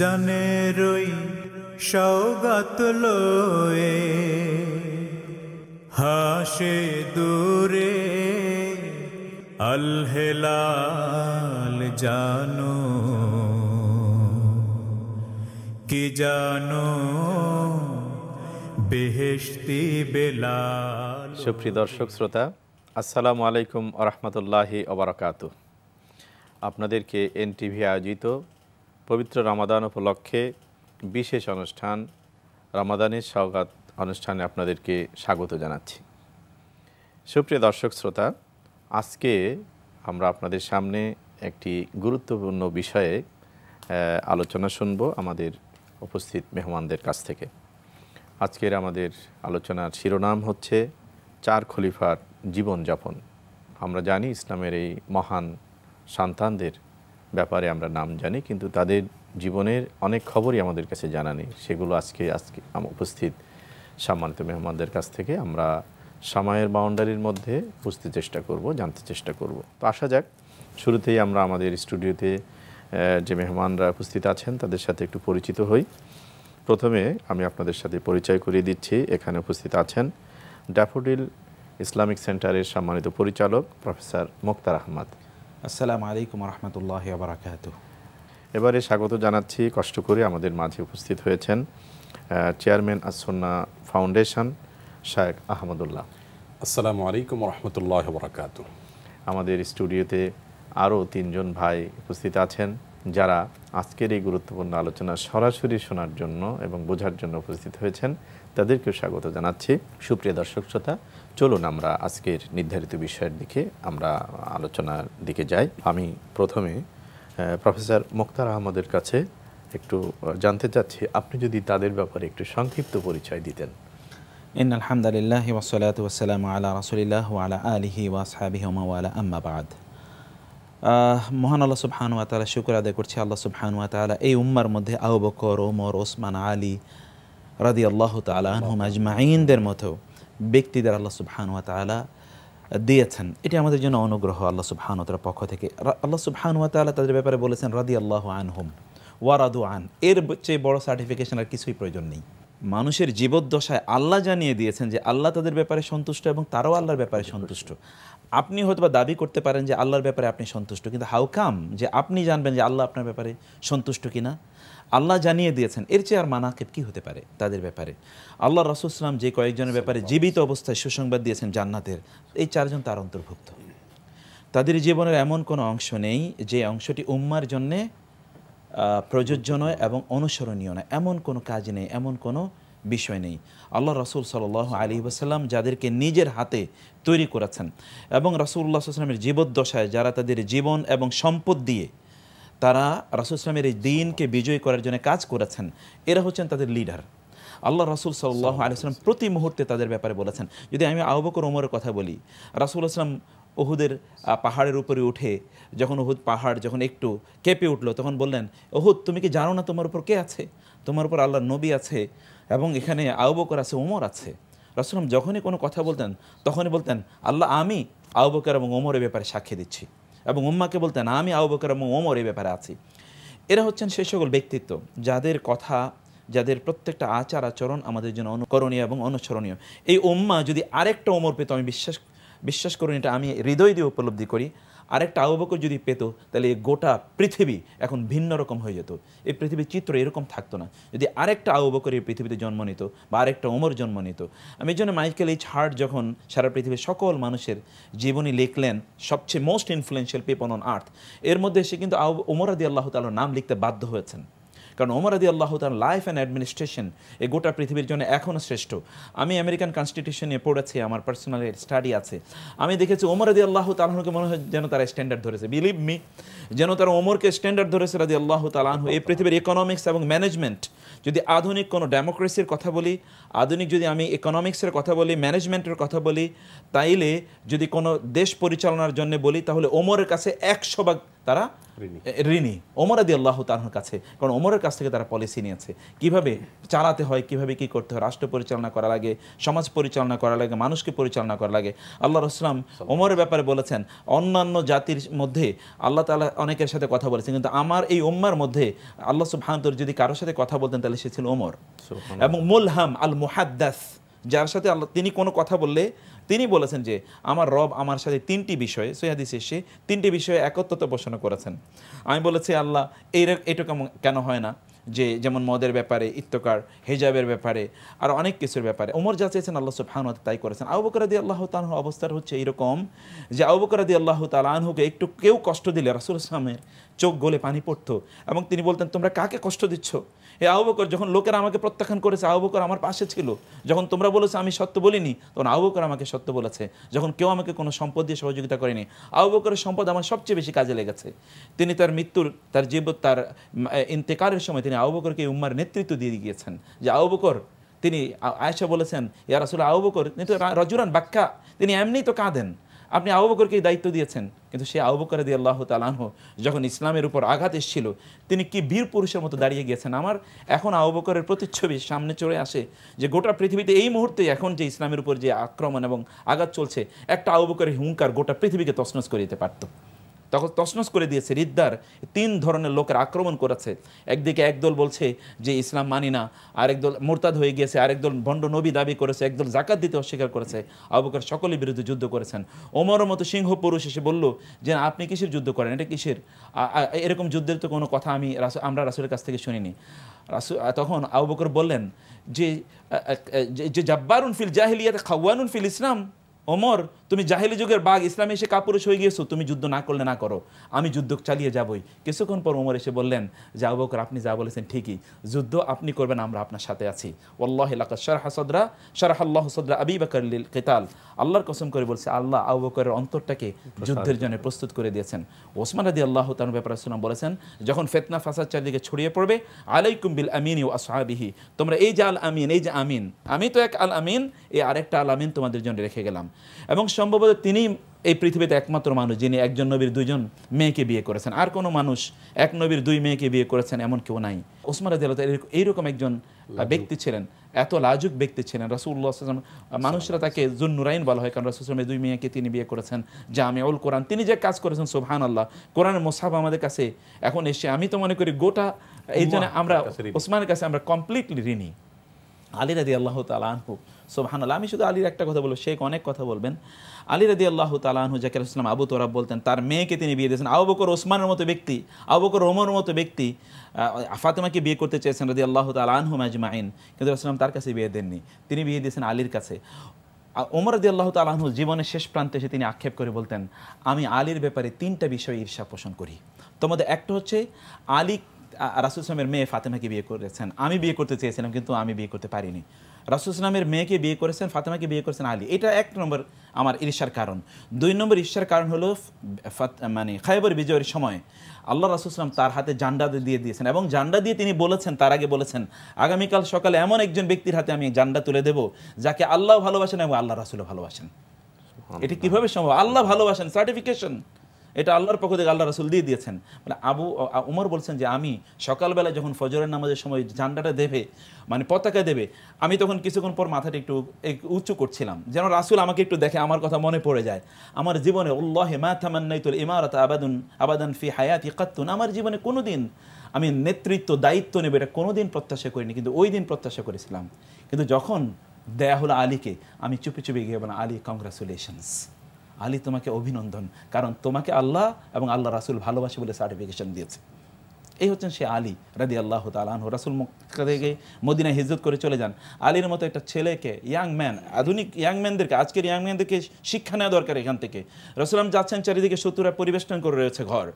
জানেরই সওগাত লয়ে হাসে দূরে আল হেলাল জানো কি জানো বেহেশতি বেলাল। সুপ্রিয় দর্শক শ্রোতা, আসসালামু আলাইকুম ওয়া রাহমাতুল্লাহি ওয়া বারাকাতুহু। আপনাদেরকে এনটিভি আয়োজিত পবিত্র রমাদান উপলক্ষে বিশেষ অনুষ্ঠান রমাদানের সওগাত অনুষ্ঠানে আপনাদেরকে স্বাগত জানাচ্ছি। সুপ্রিয় দর্শক শ্রোতা, আজকে আমরা আপনাদের সামনে একটি গুরুত্বপূর্ণ বিষয়ে আলোচনা শুনব আমাদের উপস্থিত মেহমানদের কাছ থেকে। আজকের আমাদের আলোচনার শিরোনাম হচ্ছে 4 খলিফার জীবনযাপন। আমরা জানি ইসলামের এই মহান সন্তানদের ব্যাপারে আমরা নাম জানি, কিন্তু তাদের জীবনের অনেক খবরই আমাদের কাছে জানা নেই। সেগুলো আজকে উপস্থিত সম্মানিত মেহমানদের কাছ থেকে আমরা সময়ের বাউন্ডারির মধ্যে বুঝতে চেষ্টা করব, জানতে চেষ্টা করব। তো আসা যাক, শুরুতেই আমরা আমাদের স্টুডিওতে যে মেহমানরা উপস্থিত আছেন তাদের সাথে একটু পরিচিত হই। প্রথমে আমি আপনাদের সাথে পরিচয় করিয়ে দিচ্ছি। এখানে উপস্থিত আছেন ড্যাফোডিল ইসলামিক সেন্টারের সম্মানিত পরিচালক প্রফেসর মুক্তার আহমদ। আসসালামু আলাইকুম ওয়া রাহমাতুল্লাহি ওয়া বারাকাতুহু। এবারে স্বাগত জানাচ্ছি, কষ্ট করে আমাদের মাঝে উপস্থিত হয়েছেন চেয়ারম্যান আস-সুন্নাহ ফাউন্ডেশন শায়েখ আহমদুল্লাহ। আসসালামু আলাইকুম ওয়া রাহমাতুল্লাহি ওয়া বারাকাতুহু। আমাদের স্টুডিওতে আরও 3 জন ভাই উপস্থিত আছেন যারা আজকের এই গুরুত্বপূর্ণ আলোচনা সরাসরি শোনার জন্য এবং বোঝার জন্য উপস্থিত হয়েছেন, তাদেরকেও স্বাগত জানাচ্ছি। সুপ্রিয় দর্শক শ্রোতা, চলুন আমরা আজকের নির্ধারিত বিষয়ের দিকে আমরা আলোচনার দিকে যাই। আমি প্রথমে প্রফেসর মুক্তার আহমদের কাছে একটু জানতে চাচ্ছি, আপনি যদি তাদের ব্যাপারে একটু সংক্ষিপ্ত পরিচয় দিতেন। ইন্নাল হামদুলিল্লাহি ওয়াস সালাতু ওয়াস সালামু আলা রাসূলিল্লাহ ওয়া আলা আলিহি ওয়া আসহাবিহি ওয়া মাওয়ালা, আম্মা বা'দ। মহান আল্লাহ সুবহানাহু ওয়া তাআলা শুকর আদায় করছি। আল্লাহ সুবহানাহু ওয়া তাআলা এই উম্মার মধ্যে আবু বকর, ওমর, ওসমান, আলী রাদিয়াল্লাহু তাআলা আনহুম আজমাইনদের মতো ব্যক্তিদের আল্লাহ সুবহানাহু ওয়া তাআলা দিয়েছেন। এটি আমাদের জন্য অনুগ্রহ আল্লাহ সুবহানাহু ওয়া তাআলার পক্ষ থেকে। আল্লাহ সুবহানাহু ওয়া তাআলা তাদের ব্যাপারে বলেছেন রাদিয়াল্লাহু আনহুম ওয়া রাদু আন। এর চেয়ে বড় সার্টিফিকেশন আর কিছুই প্রয়োজন নেই। মানুষের জীবদ্দশায় আল্লাহ জানিয়ে দিয়েছেন যে আল্লাহ তাদের ব্যাপারে সন্তুষ্ট এবং তারাও আল্লাহর ব্যাপারে সন্তুষ্ট। আপনি হয়তো বা দাবি করতে পারেন যে আল্লাহর ব্যাপারে আপনি সন্তুষ্ট, কিন্তু হাউ কাম যে আপনি জানবেন যে আল্লাহ আপনার ব্যাপারে সন্তুষ্ট কিনা? আল্লাহ জানিয়ে দিয়েছেন, এর চেয়ে আর মানাকেব কী হতে পারে তাদের ব্যাপারে? আল্লাহ রাসূল সাল্লাল্লাহু আলাইহি ওয়াসাল্লাম যে কয়েকজনের ব্যাপারে জীবিত অবস্থায় সুসংবাদ দিয়েছেন জান্নাতের, এই 4 জন তার অন্তর্ভুক্ত। তাদের জীবনের এমন কোনো অংশ নেই যে অংশটি উম্মার জন্যে প্রযোজ্য নয় এবং অনুসরণীয় নয়। এমন কোনো কাজ নেই, এমন কোনো বিষয় নেই। আল্লাহ রাসূল সাল্লাল্লাহু আলাইহি ওয়াসাল্লাম যাদেরকে নিজের হাতে তৈরি করেছেন এবং রাসূলুল্লাহ সাল্লাল্লাহু আলাইহি ওয়াসাল্লামের জীবদ্দশায় যারা তাদের জীবন এবং সম্পদ দিয়ে তারা রাসূল সাল্লামের এই দ্বীনকে বিজয়ী করার জন্য কাজ করেছেন, এরা হচ্ছেন তাদের লিডার। আল্লাহ রাসূল সাল্লাল্লাহু আলাইহি ওয়াসাল্লাম প্রতি মুহূর্তে তাদের ব্যাপারে বলেছেন। যদি আমি আবু বকর ওমরের কথা বলি, রাসূল সাল্লাম উহুদের পাহাড়ের উপরে উঠে যখন উহুদ পাহাড় যখন একটু কেঁপে উঠলো, তখন বললেন, উহুদ তুমি কি জানো না তোমার উপর কে আছে? তোমার উপর আল্লাহর নবী আছে এবং এখানে আবু বকর আছে, ওমর আছে। রাসূল যখনই কোনো কথা বলতেন তখনই বলতেন, আল্লাহ আমি আবু বকর এবং ওমরের ব্যাপারে সাক্ষী দিচ্ছি, এবং উম্মাকে বলতেন আমি আবু বকর এবং ওমর এই ব্যাপারে আছি। এরা হচ্ছেন সেই সকল ব্যক্তিত্ব যাদের কথা, যাদের প্রত্যেকটা আচার আচরণ আমাদের জন্য অনুকরণীয় এবং অনুসরণীয়। এই উম্মা যদি আরেকটা ওমর পেত, আমি বিশ্বাস করুন, এটা আমি হৃদয় দিয়ে উপলব্ধি করি, আরেকটা আবু বকর যদি পেত, তাহলে এই গোটা পৃথিবী এখন ভিন্ন রকম হয়ে যেত। এই পৃথিবীর চিত্র এরকম থাকতো না যদি আরেকটা আবু বকর এই পৃথিবীতে জন্ম নিত বা আরেকটা ওমর জন্ম নিত। আমি এই জন্য মাইকেল এইচ হার্ট যখন সারা পৃথিবীর সকল মানুষের জীবনী লিখলেন, সবচেয়ে most influential people on earth, এর মধ্যে সে কিন্তু ওমর রাদিয়াল্লাহু তাআলার নাম লিখতে বাধ্য হয়েছেন। কারণ ওমর রাদিয়াল্লাহু তাআলার লাইফ অ্যান্ড অ্যাডমিনিস্ট্রেশন এই গোটা পৃথিবীর জন্য এখনও শ্রেষ্ঠ। আমি আমেরিকান কনস্টিটিউশন নিয়ে পড়েছি, আমার পার্সোনাল স্টাডি আছে। আমি দেখেছি ওমর রাদিয়াল্লাহু তাআলাকে মনে হয় যেন তারা স্ট্যান্ডার্ড ধরেছে, বিলিভ মি, যেন তারা ওমরকে স্ট্যান্ডার্ড ধরেছে রাদিয়াল্লাহু তাআলা আনহু। এই পৃথিবীর ইকোনমিক্স এবং ম্যানেজমেন্ট, যদি আধুনিক কোনো ডেমোক্রেসির কথা বলি, আধুনিক যদি আমি ইকোনমিক্সের কথা বলি, ম্যানেজমেন্টের কথা বলি, তাইলে যদি কোনো দেশ পরিচালনার জন্য বলি, তাহলে ওমরের কাছে 100 ভাগ তারা ঋণী ওমর রাদিয়াল্লাহু তাআলার কাছে, কারণ ওমরের কাছ থেকে তারা পলিসি নিয়েছে কিভাবে চালাতে হয়, কিভাবে কি করতে হয়, রাষ্ট্র পরিচালনা করা লাগে, সমাজ পরিচালনা করা লাগে, মানুষকে পরিচালনা করা লাগে। আল্লাহ রাসূল ওমরের ব্যাপারে বলেছেন, অন্যান্য জাতির মধ্যে আল্লাহ তাআলা অনেকের সাথে কথা বলেছেন, কিন্তু আমার এই উম্মার মধ্যে আল্লাহ সুবহানাহু ওয়া তাআলা যদি কারোর সাথে কথা বলতেন তাহলে সে ছিল ওমর। এবং মুলহাম আল মুহাদ্দাস, যার সাথে আল্লাহ তিনি কোনো কথা বললে তিনি বলেছেন যে আমার রব আমার সাথে তিনটি বিষয়ে, সহিহ হাদিসে এসে তিনটি বিষয়ে একত্বতা পোষণ করেছেন। আমি বলেছি আল্লাহ এটা কেন হয় না, যে যেমন মদের ব্যাপারে, ইত্তকার, হিজাবের ব্যাপারে, আর অনেক কিছুর ব্যাপারে ওমর যা চেয়েছেন আল্লাহ সুবহানাহু ওয়া তাআলা তাই করেছেন। আবু বকর রাদিয়াল্লাহু তাআলা আনহু অবস্থার হচ্ছে এরকম যে আবু বকর রাদিয়াল্লাহু তাআলা আনহুকে একটু কেউ কষ্ট দিলে রাসূল সাল্লাল্লাহু চোখ গলে পানি পড়তো এবং তিনি বলতেন তোমরা কাকে কষ্ট দিচ্ছ? এ আবু বকর, যখন লোকেরা আমাকে প্রত্যাখ্যান করেছে আবু বকর আমার পাশে ছিল, যখন তোমরা বলেছো আমি সত্য বলিনি তখন আবু বকর আমাকে সত্য বলেছে, যখন কেউ আমাকে কোনো সম্পদ দিয়ে সহযোগিতা করেনি আবু বকরের সম্পদ আমার সবচেয়ে বেশি কাজে লেগেছে। তিনি তার মৃত্যুর, তার তার ইন্তেকালের সময় তিনি আবু বকরকে উম্মার নেতৃত্ব দিয়ে গিয়েছেন। যে আবু বকর, তিনি আয়েশা বলেছেন ইয়া রাসূল আবু বকর কিন্তু রাজুলান বাক্কা, তিনি এমনিই তো কাঁদেন, আপনি আবু বকরকে দায়িত্ব দিয়েছেন। কিন্তু সে আবু বকর রাদিয়াল্লাহু তাআলা আনহু যখন ইসলামের উপর আঘাত এসেছিল তিনি কি বীর পুরুষের মতো দাঁড়িয়ে গিয়েছেন। আমার এখন আবু বকরের প্রতিচ্ছবি সামনে চলে আসে যে গোটা পৃথিবীতে এই মুহূর্তে এখন যে ইসলামের উপর যে আক্রমণ এবং আঘাত চলছে, একটা আবু বকরের হুঙ্কার গোটা পৃথিবীকে তছনছ করে দিতে পারত। তখন তছনছ করে দিয়েছে। রিদ্দার ৩ ধরনের লোকের আক্রমণ করেছে। একদিকে একদল বলছে যে ইসলাম মানি না, আরেকদল মোরতাদ হয়ে গিয়েছে, আরেকদল ভণ্ড নবী দাবি করেছে, একদল জাকাত দিতে অস্বীকার করেছে। আবু বকর সকলের বিরুদ্ধে যুদ্ধ করেছেন। ওমরের মতো সিংহ পুরুষ এসে বলল যে আপনি কিসের যুদ্ধ করেন, এটা কিসের, এরকম যুদ্ধের তো কোনো কথা আমরা রাসূলের কাছ থেকে শুনিনি। তখন আবু বকর বললেন যে জাব্বারুন ফিল জাহিলিয়াত খাওয়ানুন ফিল ইসলাম, ওমর তুমি জাহেলি যুগের বাঘ, ইসলামে এসে কাপুরুষ হয়ে গিয়েছো, তুমি যুদ্ধ না করলে না করো, আমি যুদ্ধ চালিয়ে যাবই। কিছুক্ষণ পর ওমর এসে বললেন যে আবু বকর আপনি যা বলেছেন ঠিকই, যুদ্ধ আপনি করবেন, আমরা আপনার সাথে আছি। ওয়াল্লাহি লাকাদ শারাহাল্লাহু সাদরা আবী বকর লিল কিতাল, আল্লাহর কসম করে বলছে আল্লাহ আবু বকরের অন্তরটাকে যুদ্ধের জন্য প্রস্তুত করে দিয়েছেন। ওসমান রাদিয়াল্লাহু তাআলা ব্যাপারে রাসূলুল্লাহ বলেছেন যখন ফিতনা ফাসাদ চারদিকে ছড়িয়ে পড়বে, আলাইকুম বিল আমিনি ওয়া আসহাবিহি, তোমরা এই যে আল আমিন, এই যে আমিন, আমি তো এক আল আমিন, এই আরেকটা আল আমিন তোমাদের জন্য রেখে গেলাম। এবং সম্ভবত তিনি এই পৃথিবীতে একমাত্র মানুষ যিনি একজন নবীর 2জন মেয়েকে বিয়ে করেছেন। আর কোনো মানুষ এক নবীর 2 মেয়েকে বিয়ে করেছেন এমন কেউ নাই। ওসমান রাদিয়াল্লাহু তাআলা এইরকম একজন ব্যক্তি ছিলেন, এত লাজুক ব্যক্তি ছিলেন। রাসূলুল্লাহ সাল্লাল্লাহু আলাইহি ওয়াসাল্লাম, মানুষরা তাকে যুন্নুরাইন বলা হয় কারণ রাসূল সাল্লাল্লাহু আলাইহি ওয়াসাল্লামের 2 মেয়েকে তিনি বিয়ে করেছেন। জামিউল কোরআন, তিনি যে কাজ করেছেন সুবহানাল্লাহ, কোরআনের মুসহাফ আমাদের কাছে এখন এসে আমি তো মনে করি গোটা এই জন্য আমরা ওসমানের কাছে আমরা কমপ্লিটলি ঋণী। আলী রাদিয়াল্লাহু তাআলা আনহু, সুবহানাল্লাহ, আমি শুধু আলীর একটা কথা বলবো, শেখ অনেক কথা বলবেন। আলী রাদিয়াল্লাহু তাআলা আনহু যাকে রাসূলুল্লাহ আবু তুরাব বলতেন, তার মেয়েকে তিনি বিয়ে দিয়েছেন। আবু বকর ওসমানের মতো ব্যক্তি, আবু বকর ওমরের মতো ব্যক্তি ফাতেমাকে বিয়ে করতে চেয়েছেন রাদিয়াল্লাহু তাআলা আনহুম আজমাইন, কিন্তু রাসূলুল্লাহ তার কাছে বিয়ে দেননি, তিনি বিয়ে দিয়েছেন আলীর কাছে। ওমর রাদিয়াল্লাহু তাআলা আনহু জীবনের শেষ প্রান্তে এসে তিনি আক্ষেপ করে বলতেন আমি আলীর ব্যাপারে 3টা বিষয়ে ঈর্ষা পোষণ করি। তোমাদের একটা হচ্ছে আলী রাসূল সাল্লামের মেয়ে ফাতেমাকে বিয়ে করেছেন, আমি বিয়ে করতে চেয়েছিলাম কিন্তু আমি বিয়ে করতে পারিনি। রাসূল সাল্লামের মেয়েকে বিয়ে করেছেন, ফাতেমাকে বিয়ে করেছেন আলী, এটা 1 নম্বর আমার ঈর্ষার কারণ। 2 নম্বর ঈর্ষার কারণ হলো মানে খায়বর বিজয়ের সময় আল্লাহ রাসূল সাল্লাম তার হাতে জান্ডা দিয়ে দিয়েছেন এবং জান্ডা দিয়ে তিনি বলেছেন, তার আগে বলেছেন আগামীকাল সকালে এমন একজন ব্যক্তির হাতে আমি জান্ডা তুলে দেব যাকে আল্লাহ ভালোবাসেন এবং আল্লাহ রাসূলও ভালোবাসেন। এটা কিভাবে সম্ভব? আল্লাহ ভালোবাসেন, সার্টিফিকেশন এটা আল্লাহর পক্ষ থেকে আল্লাহ রাসূল দিয়ে দিয়েছেন। মানে উমর বলছেন যে আমি সকালবেলা যখন ফজরের নামাজের সময় ঝান্ডাটা দেবে, মানে পতাকা দেবে, আমি তখন কিছুক্ষণ পর মাথাটা একটু উঁচু করছিলাম যেন রাসূল আমাকে একটু দেখে, আমার কথা মনে পড়ে যায়। আমার জীবনে আল্লাহি মা তামান্নাইতুল ইমারাত আবাদান ফি হায়াতি কাত্তুন, আমার জীবনে কোনোদিন আমি নেতৃত্ব দায়িত্ব নেব এটা কোনোদিন প্রত্যাশা করিনি, কিন্তু ওই দিন প্রত্যাশা করেছিলাম। কিন্তু যখন দেয়া হলো আলীকে, আমি চুপি চুপি গিয়ে বললাম আলী কংগ্রাচুলেশনস, আলী তোমাকে অভিনন্দন, কারণ তোমাকে আল্লাহ এবং আল্লাহ রাসূল ভালোবাসে বলে সার্টিফিকেশন দিয়েছে। এই হচ্ছেন সে আলী রাদিয়াল্লাহু তাআলা আনহু। রাসূল মক্কা থেকে মদিনায় হিজরত করে চলে যান। আলীর মতো একটা ছেলেকে, ইয়াং ম্যান, আধুনিক ইয়াং ম্যানদেরকে, আজকের ইয়াং ম্যানদেরকে শিক্ষা নেওয়া দরকার এখান থেকে। রাসূল যাচ্ছেন, চারিদিকে শত্রুরা পরিবেষ্টন করে রয়েছে ঘর,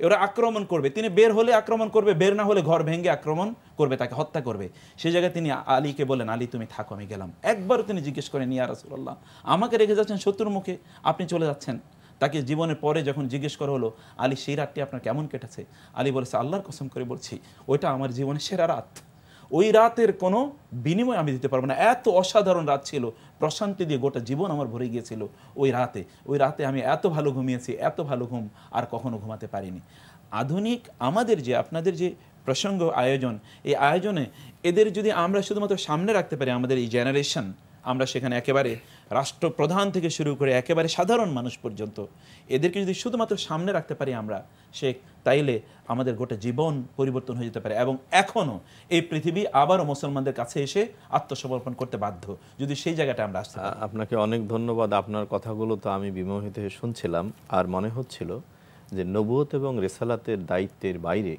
ওরা আক্রমণ করবে, তিনি বের হলে আক্রমণ করবে, বের না হলে ঘর ভেঙে আক্রমণ করবে, তাকে হত্যা করবে। সেই জায়গায় তিনি আলীকে বলেন আলী তুমি থাকো, আমি গেলাম। একবারও তিনি জিজ্ঞেস করেন ইয়া রাসূলুল্লাহ আমাকে রেখে যাচ্ছেন শত্রুর মুখে, আপনি চলে যাচ্ছেন। তাকে জীবনের পরে যখন জিজ্ঞেস করা হলো আলী সেই রাতটি আপনার কেমন কেটেছে, আলী বলেছে আল্লাহর কসম করে বলছি ওইটা আমার জীবনের সেরা রাত, ওই রাতের কোনো বিনিময় আমি দিতে পারবো না। এত অসাধারণ রাত ছিল, প্রশান্তি দিয়ে গোটা জীবন আমার ভরে গিয়েছিল ওই রাতে আমি এত ভালো ঘুমিয়েছি, এত ভালো ঘুম আর কখনো ঘুমাতে পারিনি। আধুনিক আমাদের যে আপনাদের যে প্রসঙ্গ আয়োজন, এই আয়োজনে এদের যদি আমরা শুধুমাত্র সামনে রাখতে পারি, আমাদের এই জেনারেশন, আমরা সেখানে একেবারে রাষ্ট্রপ্রধান থেকে শুরু করে একেবারে সাধারণ মানুষ পর্যন্ত এদেরকে যদি শুধুমাত্র সামনে রাখতে পারি আমরা, তাইলে আমাদের গোটা জীবন পরিবর্তন হয়ে যেতে পারে। এবং এখনও এই পৃথিবী আবারও মুসলমানদের কাছে এসে আত্মসমর্পণ করতে বাধ্য, যদি সেই জায়গাটা আমরা আসতে পারি। আপনাকে অনেক ধন্যবাদ। আপনার কথাগুলো তো আমি বিমোহিত হয়ে শুনছিলাম, আর মনে হচ্ছিল যে নবুয়ত এবং রিসালাতের দায়িত্বের বাইরে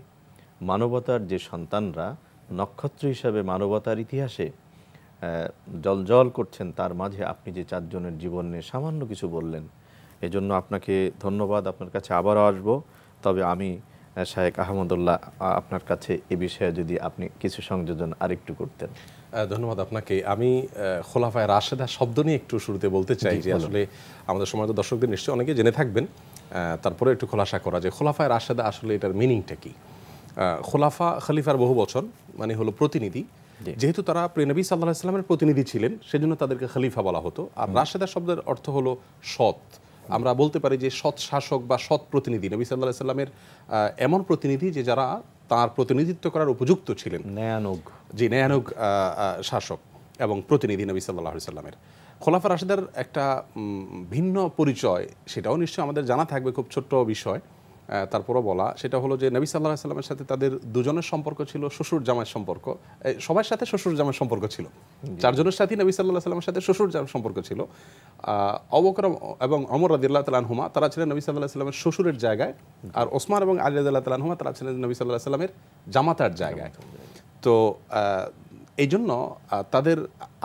মানবতার যে সন্তানরা নক্ষত্র হিসাবে মানবতার ইতিহাসে জলজল করছেন, তার মাঝে আপনি যে 4 জনের জীবন নিয়ে সামান্য কিছু বললেন, এজন্য আপনাকে ধন্যবাদ। আপনার কাছে আবারও আসবো, তবে আমি শায়েখ আহমদুল্লাহ আপনার কাছে এ বিষয়ে যদি আপনি কিছু সংযোজন আরেকটু করতেন। ধন্যবাদ আপনাকে। আমি খোলাফায়ে রাশেদা শব্দ নিয়ে একটু শুরুতে বলতে চাই যে আসলে আমাদের সমাজের দর্শকদের নিশ্চয়ই অনেকে জেনে থাকবেন, তারপরে একটু খোলাসা করা যে খোলাফায়ে রাশেদা আসলে এটার মিনিংটা কি। খলিফার বহু বচন মানে হলো প্রতিনিধি, যেহেতু তারা প্রিয় নবী সাল্লাল্লাহু আলাইহি ওয়াসাল্লামের প্রতিনিধি ছিলেন সেজন্য তাদেরকে খলিফা বলা হতো। আর রাশেদা শব্দের অর্থ হলো সৎ। আমরা বলতে পারি যে সৎ শাসক বা সৎ প্রতিনিধি, নবী সাল্লাল্লাহু আলাইহি ওয়াসাল্লামের এমন প্রতিনিধি যে যারা তার প্রতিনিধিত্ব করার উপযুক্ত ছিলেন, ন্যায়ানুগ শাসক এবং প্রতিনিধি নবী সাল্লাল্লাহু আলাইহি ওয়াসাল্লামের। খোলাফা রাশেদার একটা ভিন্ন পরিচয়, সেটাও নিশ্চয়ই আমাদের জানা থাকবে, খুব ছোট্ট বিষয় তারপরও বলা, সেটা হলো যে নবী সাল্লাল্লাহু আলাইহি ওয়াসাল্লামের সাথে তাদের দুজনের সম্পর্ক ছিল শ্বশুর জামাইয়ের সম্পর্ক। সবার সাথে শ্বশুর জামাইয়ের সম্পর্ক ছিল, 4 জনের সাথে নবী সাল্লাল্লাহু আলাইহি ওয়াসাল্লামের সাথে শ্বশুর জামাইয়ের সম্পর্ক ছিল। আবু বকর এবং ওমর রাদিয়াল্লাহু তাআলা আনহুমা তারা ছিলেন নবী সাল্লাল্লাহু আলাইহি ওয়াসাল্লামের শ্বশুরের জায়গায়, আর ওসমান এবং আলী রাদিয়াল্লাহু তাআলা আনহুমা তারা ছিলেন নবী সাল্লাল্লাহু আলাইহি ওয়াসাল্লামের জামাতার জায়গায়। তো এই জন্য তাদের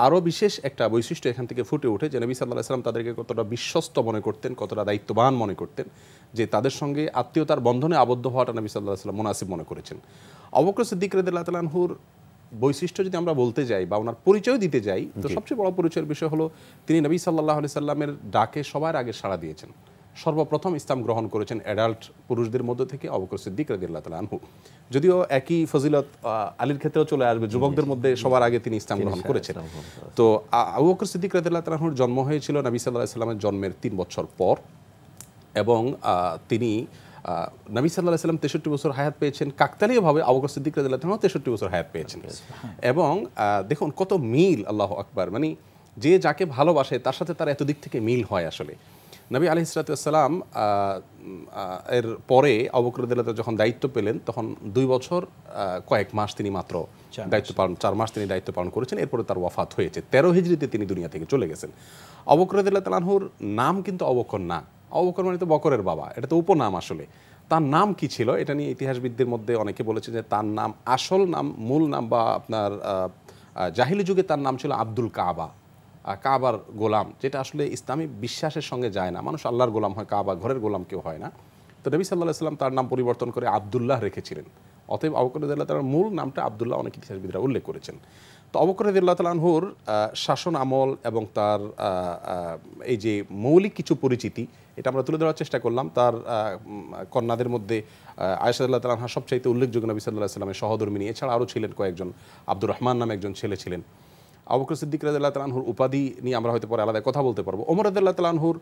আরও বিশেষ একটা বৈশিষ্ট্য এখান থেকে ফুটে ওঠে যে নবী সাল্লাল্লাহু আলাইহি ওয়াসাল্লাম তাদেরকে কতটা বিশ্বস্ত মনে করতেন, কতটা দায়িত্ববান মনে করতেন, যে তাদের সঙ্গে আত্মীয়তার বন্ধনে আবদ্ধ হওয়াটা নবী সাল্লাল্লাহু আলাইহি ওয়াসাল্লাম মুনাসিব মনে করেছেন। আবু বকর সিদ্দিক রাদিয়াল্লাহু তাআলা আনহুর বৈশিষ্ট্য যদি আমরা বলতে যাই বা ওনার পরিচয় দিতে যাই, তো সবচেয়ে বড় পরিচয়ের বিষয় হলো তিনি নবী সাল্লাল্লাহু আলাইহি ওয়াসাল্লামের ডাকে সবার আগে সাড়া দিয়েছেন। সর্বপ্রথম ইসলাম গ্রহণ করেছেন অ্যাডাল্ট পুরুষদের মধ্যে থেকে আবু বকর সিদ্দিক রাদিয়াল্লাহু তাআলা আনহু। যদিও একই ফজিলত আলীর ক্ষেত্রেও চলে আসবে, যুবকদের মধ্যে সবার আগে তিনি ইসলাম গ্রহণ করেছেন। তো আবু বকর সিদ্দিক রাদিয়াল্লাহু তাআলা আনহুর জন্ম হয়েছিল নবী সাল্লাল্লাহু আলাইহি ওয়াসাল্লামের জন্মের 3 বছর পর, এবং তিনি নবী সাল্লাল্লাহু আলাইহি ওয়াসাল্লাম 63 বছর হায়াত পেয়েছেন। কাকতালীয়ভাবে আবু বকর সিদ্দিক রাদিয়াল্লাহু তাআলা 63 বছর হায়াত পেয়েছেন। এবং দেখুন কত মিল, আল্লাহু আকবার, মানে যে যাকে ভালোবাসে তার সাথে তার এত দিক থেকে মিল হয়। আসলে নবী আলাইহিস সালাতু ওয়াস সালাম এর পরে আবু বকর রাদিয়াল্লাহু তাআলা যখন দায়িত্ব পেলেন, তখন 2 বছর কয়েক মাস তিনি মাত্র দায়িত্ব পালন, 4 মাস তিনি দায়িত্ব পালন করেছেন। এরপরে তার ওয়াফাত হয়েছে, 13 হিজরিতে তিনি দুনিয়া থেকে চলে গেছেন। আবু বকর রাদিয়াল্লাহু তাআলা আনহুর নাম কিন্তু আবু বকর না, আবু বকর মানে তো বকরের বাবা, এটা তো উপনাম। আসলে তার নাম কি ছিল এটা নিয়ে ইতিহাসবিদদের মধ্যে অনেকে বলেছে যে তার নাম, আসল নাম, মূল নাম বা আপনার জাহিলি যুগে তার নাম ছিল আব্দুল কাবা, কাবার গোলাম, যেটা আসলে ইসলামী বিশ্বাসের সঙ্গে যায় না। মানুষ আল্লাহর গোলাম হয়, কাবা ঘরের গোলাম কেউ হয় না। তো নবী সাল্লাল্লাহু আলাইহি ওয়াসাল্লাম তার নাম পরিবর্তন করে আব্দুল্লাহ রেখেছিলেন। অতএব আবু বকর রাদিয়াল্লাহু তাআলার মূল নামটা আব্দুল্লাহ, অনেক ইতিহাসবিদরা উল্লেখ করেছেন। তো আবু বকর রাদিয়াল্লাহু তাআলা আনহুর শাসন আমল এবং তার এই যে মৌলিক কিছু পরিচিতি, এটা আমরা তুলে ধরার চেষ্টা করলাম। তার কন্যাদের মধ্যে আয়েশা রাদিয়াল্লাহু তাআলা আনহা সবচাইতে উল্লেখযোগ্য, নবী সাল্লাল্লাহু আলাইহি ওয়াসাল্লামের সহধর্মিণী। এছাড়া আরও ছিলেন কয়েকজন, আব্দুর রহমান নামে একজন ছেলে ছিলেন। আবু বকর সিদ্দিক রাদিয়াল্লাহু তাআলা আনহুর উপাধি নিয়ে আমরা হয়তো পরে আলাদা কথা বলতে পারবো। ওমর রাদিয়াল্লাহু তাআলা আনহুর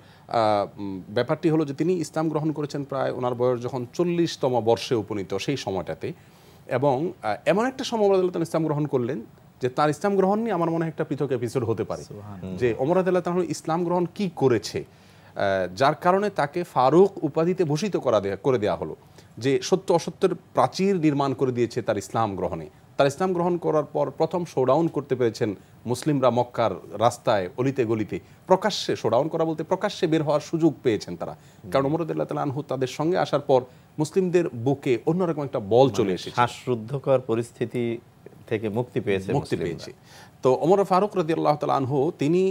ব্যাপারটি হলো যে তিনি ইসলাম গ্রহণ করেছেন প্রায় ওনার বয়স যখন 40তম বর্ষে উপনীত, সেই সময়টাতে। এবং এমন একটা সময় রাদিয়াল্লাহু তাআলা ইসলাম গ্রহণ করলেন যে তার ইসলাম গ্রহণ নিয়ে আমার মনে হয় একটা পৃথক এপিসোড হতে পারে, যে ওমর রাদিয়াল্লাহু তাআলা ইসলাম গ্রহণ কি করেছে, যার কারণে তাকে ফারুক উপাধিতে ভূষিত করে দেওয়া হলো, যে সত্য অসত্যের প্রাচীর নির্মাণ করে দিয়েছে তার ইসলাম গ্রহণে। তার ইসলাম গ্রহণ করার পর প্রথম শোডাউন করতে পেরেছেন মুসলিমরা মক্কার রাস্তায়, অলিতে গলিতে, প্রকাশ্যে শোডাউন করা বলতে প্রকাশ্যে বের হওয়ার সুযোগ পেয়েছেন তারা। কারণ ওমর রাদিয়াল্লাহু তাআলা আনহু তাদের সঙ্গে আসার পর মুসলিমদের বুকে অন্যরকম একটা বল চলে এসেছে, শ্বাসরুদ্ধকর পরিস্থিতি থেকে মুক্তি পেয়েছে। তো ওমর ফারুক রাদিয়াল্লাহু তাআলা আনহু তিনি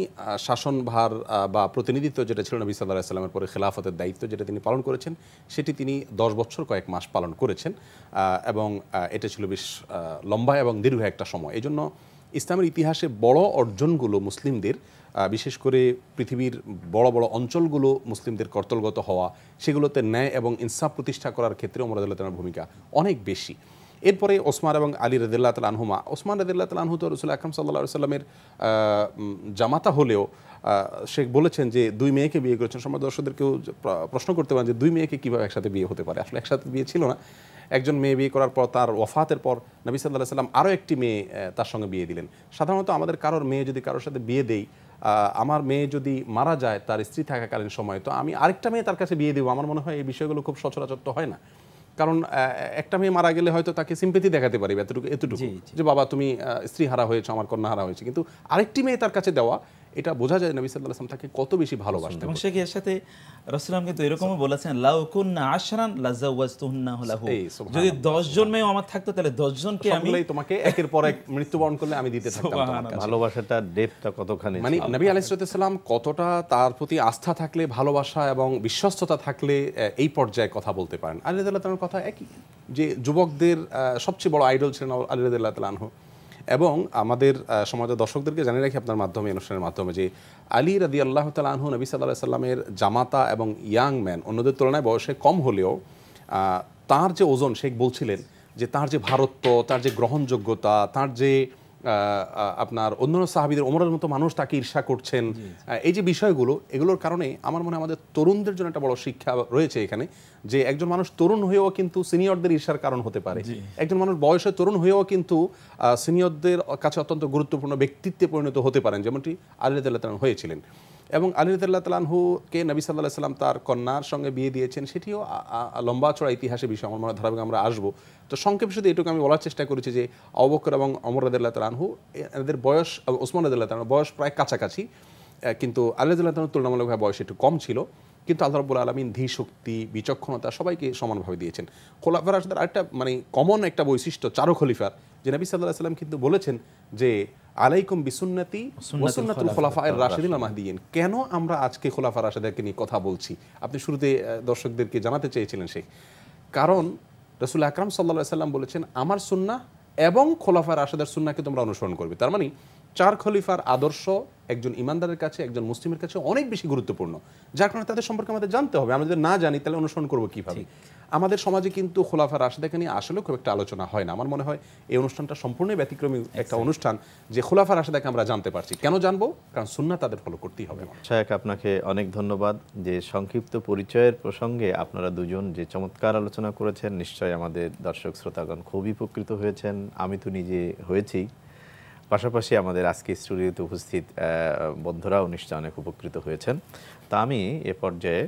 শাসনভার বা প্রতিনিধিত্ব যেটা ছিল নবী সাল্লাল্লাহু আলাইহি ওয়াসাল্লামের পরে খেলাফতের দায়িত্ব যেটা তিনি পালন করেছেন, সেটি তিনি 10 বছর কয়েক মাস পালন করেছেন। এবং এটা ছিল বেশ লম্বা এবং দীর্ঘ একটা সময়। এই জন্য ইসলামের ইতিহাসে বড় অর্জনগুলো মুসলিমদের, বিশেষ করে পৃথিবীর বড় বড় অঞ্চলগুলো মুসলিমদের কর্তলগত হওয়া, সেগুলোতে ন্যায় এবং ইনসাফ প্রতিষ্ঠা করার ক্ষেত্রে ওমর রাদিয়াল্লাহু তাআলার ভূমিকা অনেক বেশি। এরপরে ওসমান এবং আলী রাদিয়াল্লাহু তাআলা আনহুমা, ওসমান রাদিয়াল্লাহু তাআলা আনহু তো রাসূল আকরাম সাল্লাল্লাহু আলাইহি সাল্লামের জামাতা হলেও শেখ বলেছেন যে 2 মেয়েকে বিয়ে করেছেন। সমাজ দর্শকদেরকেও প্রশ্ন করতে পারেন যে 2 মেয়েকে কীভাবে একসাথে বিয়ে হতে পারে। আসলে একসাথে বিয়ে ছিল না। একজন মেয়ে বিয়ে করার পর তার ওয়াফাতের পর নবী সাল্লাল্লাহু আলাইহি সাল্লাম আরও একটি মেয়ে তার সঙ্গে বিয়ে দিলেন। সাধারণত আমাদের কারোর মেয়ে যদি কারোর সাথে বিয়ে দেই, আমার মেয়ে যদি মারা যায় তার স্ত্রী থাকাকালীন সময়, তো আমি আরেকটা মেয়ে তার কাছে বিয়ে দেবো, আমার মনে হয় এই বিষয়গুলো খুব সচরাচর তো হয় না। কারণ একটা মেয়ে মারা গেলে হয়তো তাকে সিম্পেথি দেখাতে পারি এতটুকু যে বাবা তুমি স্ত্রী হারা হয়েছে, আমার কন্যা হারা হয়েছে, কিন্তু আরেকটি মেয়ে তার কাছে দেওয়া, এটা বোঝা যায় নবী সাল্লাল্লাহু আলাইহি ওয়াসাল্লাম তাকে কত বেশি ভালোবাসতেন। এবং সে এর সাথে রাসূলুল্লাহ কিন্তু এরকমও বলেছেন, লাউ কুননা আশরান লাযাওয়াজতুহুন্না লাহু, যদি 10 জন মেয়ে আমার থাকতো তাহলে 10 জনকে আমি তোমাকে একের পর এক মৃত্যুবরণ করলে আমি দিতে থাকতাম তোমার কাছে। ভালোবাসাটা ডেপটা কতখানি, মানে নবী আলাইহিস সালাম কতটা তার প্রতি আস্থা থাকলে, ভালোবাসা এবং বিশ্বস্ততা থাকলে এই পর্যায়ে কথা বলতে পারেন। আলী রাদিয়াল্লাহু তাআলার কথা একই, যে যুবকদের সবচেয়ে বড় আইডল ছিলেন আলী রাদিয়াল্লাহু তাআলা আনহু। এবং আমাদের সমাজের দর্শকদেরকে জানিয়ে রাখি আপনার মাধ্যমে, অনুষ্ঠানের মাধ্যমে, যে আলী রাদিয়াল্লাহু তাআলা আনহু নবী সাল্লাল্লাহু আলাইহি সাল্লামের জামাতা এবং ইয়াং ম্যান, অন্যদের তুলনায় বয়সে কম হলেও তার যে ওজন, শেখ বলছিলেন যে তার যে ভারত্ব, তার যে গ্রহণযোগ্যতা, তার যে আপনার অন্যান্য সাহাবীদের, ওমরের মতো মানুষ তাকে ঈর্ষা করছেন, এই যে বিষয়গুলো, এগুলোর কারণে আমার মনে হয় আমাদের তরুণদের জন্য একটা বড় শিক্ষা রয়েছে এখানে, যে একজন মানুষ তরুণ হয়েও কিন্তু সিনিয়রদের ঈর্ষার কারণ হতে পারে। একজন মানুষ বয়সে তরুণ হয়েও কিন্তু সিনিয়রদের কাছে অত্যন্ত গুরুত্বপূর্ণ ব্যক্তিত্বে পরিণত হতে পারেন, যেমনটি আলী রাদিয়াল্লাহু তাআলা হয়েছিলেন। এবং আলী রাদিয়াল্লাহু তাআলা আনহুকে নবী সাল্লাল্লাহু আলাইহি সাল্লাম তার কন্যার সঙ্গে বিয়ে দিয়েছেন, সেটিও লম্বা চড়া ইতিহাসের বিষয়, আমার মনে হয় ধারাবাহিক আমরা আসবো। তো সংক্ষেপে শুধু এটুকু আমি বলার চেষ্টা করেছি যে আবু বকর এবং ওমর রাদিয়াল্লাহু তাআলা আনহু, এদের বয়স, ওসমান রাদিয়াল্লাহু তাআলা বয়স প্রায় কাছাকাছি, কিন্তু আলী রাদিয়াল্লাহু তাআলা তুলনামূলকভাবে বয়স একটু কম ছিল, কিন্তু আল্লাহ রাব্বুল আলামিন ধী শক্তি, বিচক্ষণতা সবাইকে সমানভাবে দিয়েছেন। খোলাফায়ে রাশিদের আরেকটা মানে কমন একটা বৈশিষ্ট্য চারো খলিফার, যে নবী সাল্লাল্লাহু আলাইহি সাল্লাম কিন্তু বলেছেন যে আলাইকুম বিসুন্নতি ওয়া সুন্নাতুল খুলাফায়ে রাশিদিন আল মাহদিয়িন। কেন আমরা আজকে খোলাফায়ে রাশিদদেরকে নিয়ে কথা বলছি, আপনি শুরুতে দর্শকদেরকে জানাতে চেয়েছিলেন সেই কারণ। রাসূল আকরাম সাল্লাল্লাহু আলাইহি সাল্লাম বলেছেন, আমার সুন্নাহ এবং খোলাফায়ে রাশিদের সুন্নাহকে তোমরা অনুসরণ করবে। তার মানে 4 খলিফার আদর্শ একজন ইমানদারের কাছে, একজন মুসলিমের কাছে অনেক বেশি গুরুত্বপূর্ণ, যার কারণে তাদের সম্পর্কে আমাদের জানতে হবে। আমরা যদি না জানি তাহলে অনুসরণ করবো কিভাবে? আমাদের সমাজে কিন্তু খোলাফায়ে রাশিদকে নিয়ে আসলে খুব একটা আলোচনা হয় না। আমার মনে হয় এই অনুষ্ঠানটা সম্পূর্ণ ব্যতিক্রমী একটা অনুষ্ঠান, যে খোলাফায়ে রাশিদকে আমরা জানতে পারছি। কেন জানবো? কারণ সুন্নাহ তাদের ফলো করতেই হবে। শায়েখ, আপনাকে অনেক ধন্যবাদ যে সংক্ষিপ্ত পরিচয়ের প্রসঙ্গে আপনারা দুজন যে চমৎকার আলোচনা করেছেন। নিশ্চয়ই আমাদের দর্শক শ্রোতাগণ খুবই উপকৃত হয়েছেন, আমি তো নিজে হয়েছি, পাশাপাশি আমাদের আজকে স্টুডিওতে উপস্থিত বন্ধুরাও নিশ্চয় অনেক উপকৃত হয়েছেন। তা আমি এ পর্যায়ে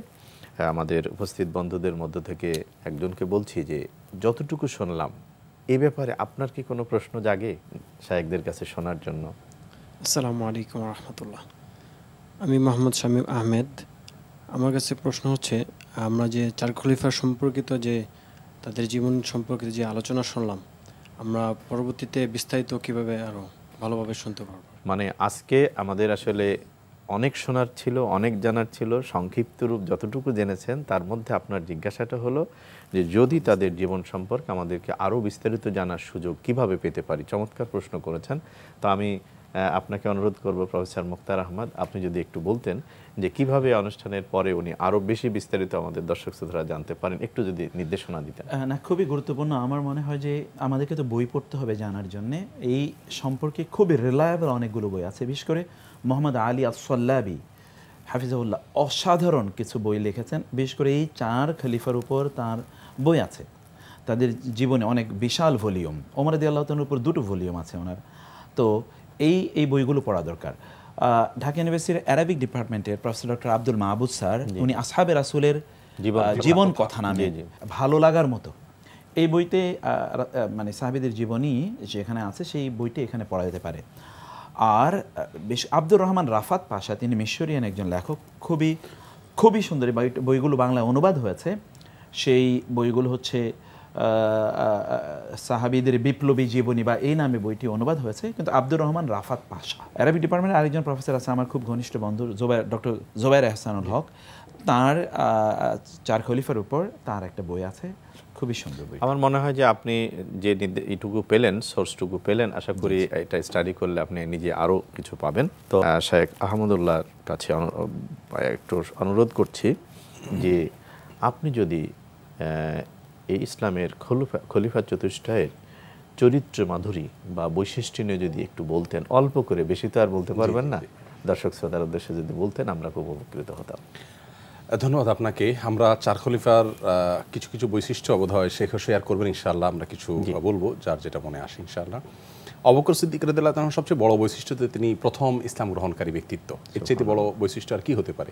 আমাদের উপস্থিত বন্ধুদের মধ্য থেকে একজনকে বলছি যে যতটুকু শুনলাম এই ব্যাপারে আপনার কি কোনো প্রশ্ন জাগে শায়েখদের কাছে শোনার জন্য? আসসালামু আলাইকুম রাহমাতুল্লাহ। আমি মোহাম্মদ শামীম আহমেদ। আমার কাছে প্রশ্ন হচ্ছে, আমরা যে 4 খলিফার সম্পর্কিত যে তাদের জীবন সম্পর্কিত যে আলোচনা শুনলাম, আমরা পরবর্তীতে বিস্তারিত কিভাবে আরও ভালোভাবে শুনতে পারবো? মানে আজকে আমাদের আসলে অনেক শোনার ছিল, অনেক জানার ছিল, সংক্ষিপ্ত রূপ যতটুকু জেনেছেন তার মধ্যে আপনার জিজ্ঞাসাটা হলো যে যদি তাদের জীবন সম্পর্কে আমাদেরকে আরও বিস্তারিত জানার সুযোগ কিভাবে পেতে পারি। চমৎকার প্রশ্ন করেছেন। তো আমি আপনাকে অনুরোধ করব প্রফেসর মুক্তার আহমদ, আপনি যদি একটু বলতেন যে কিভাবে অনুষ্ঠানের পরে উনি আরও বেশি বিস্তারিত আমাদের দর্শক শ্রোতারা জানতে পারেন, একটু যদি নির্দেশনা দিতেন। না, খুবই গুরুত্বপূর্ণ। আমার মনে হয় যে আমাদেরকে তো বই পড়তে হবে জানার জন্যে। এই সম্পর্কে খুবই রিলায়েবল অনেকগুলো বই আছে। বিশেষ করে মোহাম্মদ আলী আসসাল্লাবি হাফিজাহুল্লাহ অসাধারণ কিছু বই লিখেছেন। বিশেষ করে এই 4 খলিফার উপর তার বই আছে। তাদের জীবনে অনেক বিশাল ভলিউম। ওমর রাদিয়াল্লাহু তাআলার উপর 2টো ভলিউম আছে ওনার। তো এই বইগুলো পড়া দরকার। ঢাকা ইউনিভার্সিটির অ্যারাবিক ডিপার্টমেন্টের প্রফেসর ডক্টর আব্দুল মাহবুব স্যার, উনি আসহাবে রাসূলের জীবন কথা নামে ভালো লাগার মতো এই বইতে মানে সাহাবীদের জীবনী যেখানে আছে সেই বইটি এখানে পড়া যেতে পারে। আর আব্দুর রহমান রাফাত পাশা, তিনি মিশরিয়ান একজন লেখক, খুবই সুন্দর বইগুলো বাংলায় অনুবাদ হয়েছে। সেই বইগুলো হচ্ছে সাহাবীদের বিপ্লবী জীবনী বা এই নামে বইটি অনুবাদ হয়েছে, কিন্তু আব্দুর রহমান রাফাত পাশা। অ্যারাবিক ডিপার্টমেন্টের আরেকজন প্রফেসর আছে আমার খুব ঘনিষ্ঠ বন্ধু, ডক্টর জোবায়ের এহসানুল হক, তার 4 খলিফার উপর তার একটা বই আছে, খুবই সুন্দর বই। আমার মনে হয় যে আপনি যে এইটুকু পেলেন, সোর্সটুকু পেলেন, আশা করি এটা স্টাডি করলে আপনি নিজে আরও কিছু পাবেন। তো শায়েখ আহমদুল্লাহর কাছে একটু অনুরোধ করছি যে আপনি যদি এই ইসলামের খলিফা চতুষ্টয়ের চরিত্র মাধুরী বা বৈশিষ্ট্য নিয়ে যদি একটু বলতেন, অল্প করে, বেশি তো আর বলতে পারবেন না, দর্শক শ্রোতার উদ্দেশ্যে যদি বলতেন আমরা খুব উপকৃত হতাম। ধন্যবাদ আপনাকে। আমরা চার খলিফার কিছু কিছু বৈশিষ্ট্য বোধহয় শেখ শেয়ার করবেন ইনশাআল্লাহ, আমরা কিছু বলবো যার যেটা মনে আসে ইনশাআল্লাহ। আবু বকর সিদ্দিক রাদিয়াল্লাহু তাআলা সবচেয়ে বড় বৈশিষ্ট্য যে তিনি প্রথম ইসলাম গ্রহণকারী ব্যক্তিত্ব, এর চেয়ে বড় বৈশিষ্ট্য আর কি হতে পারে?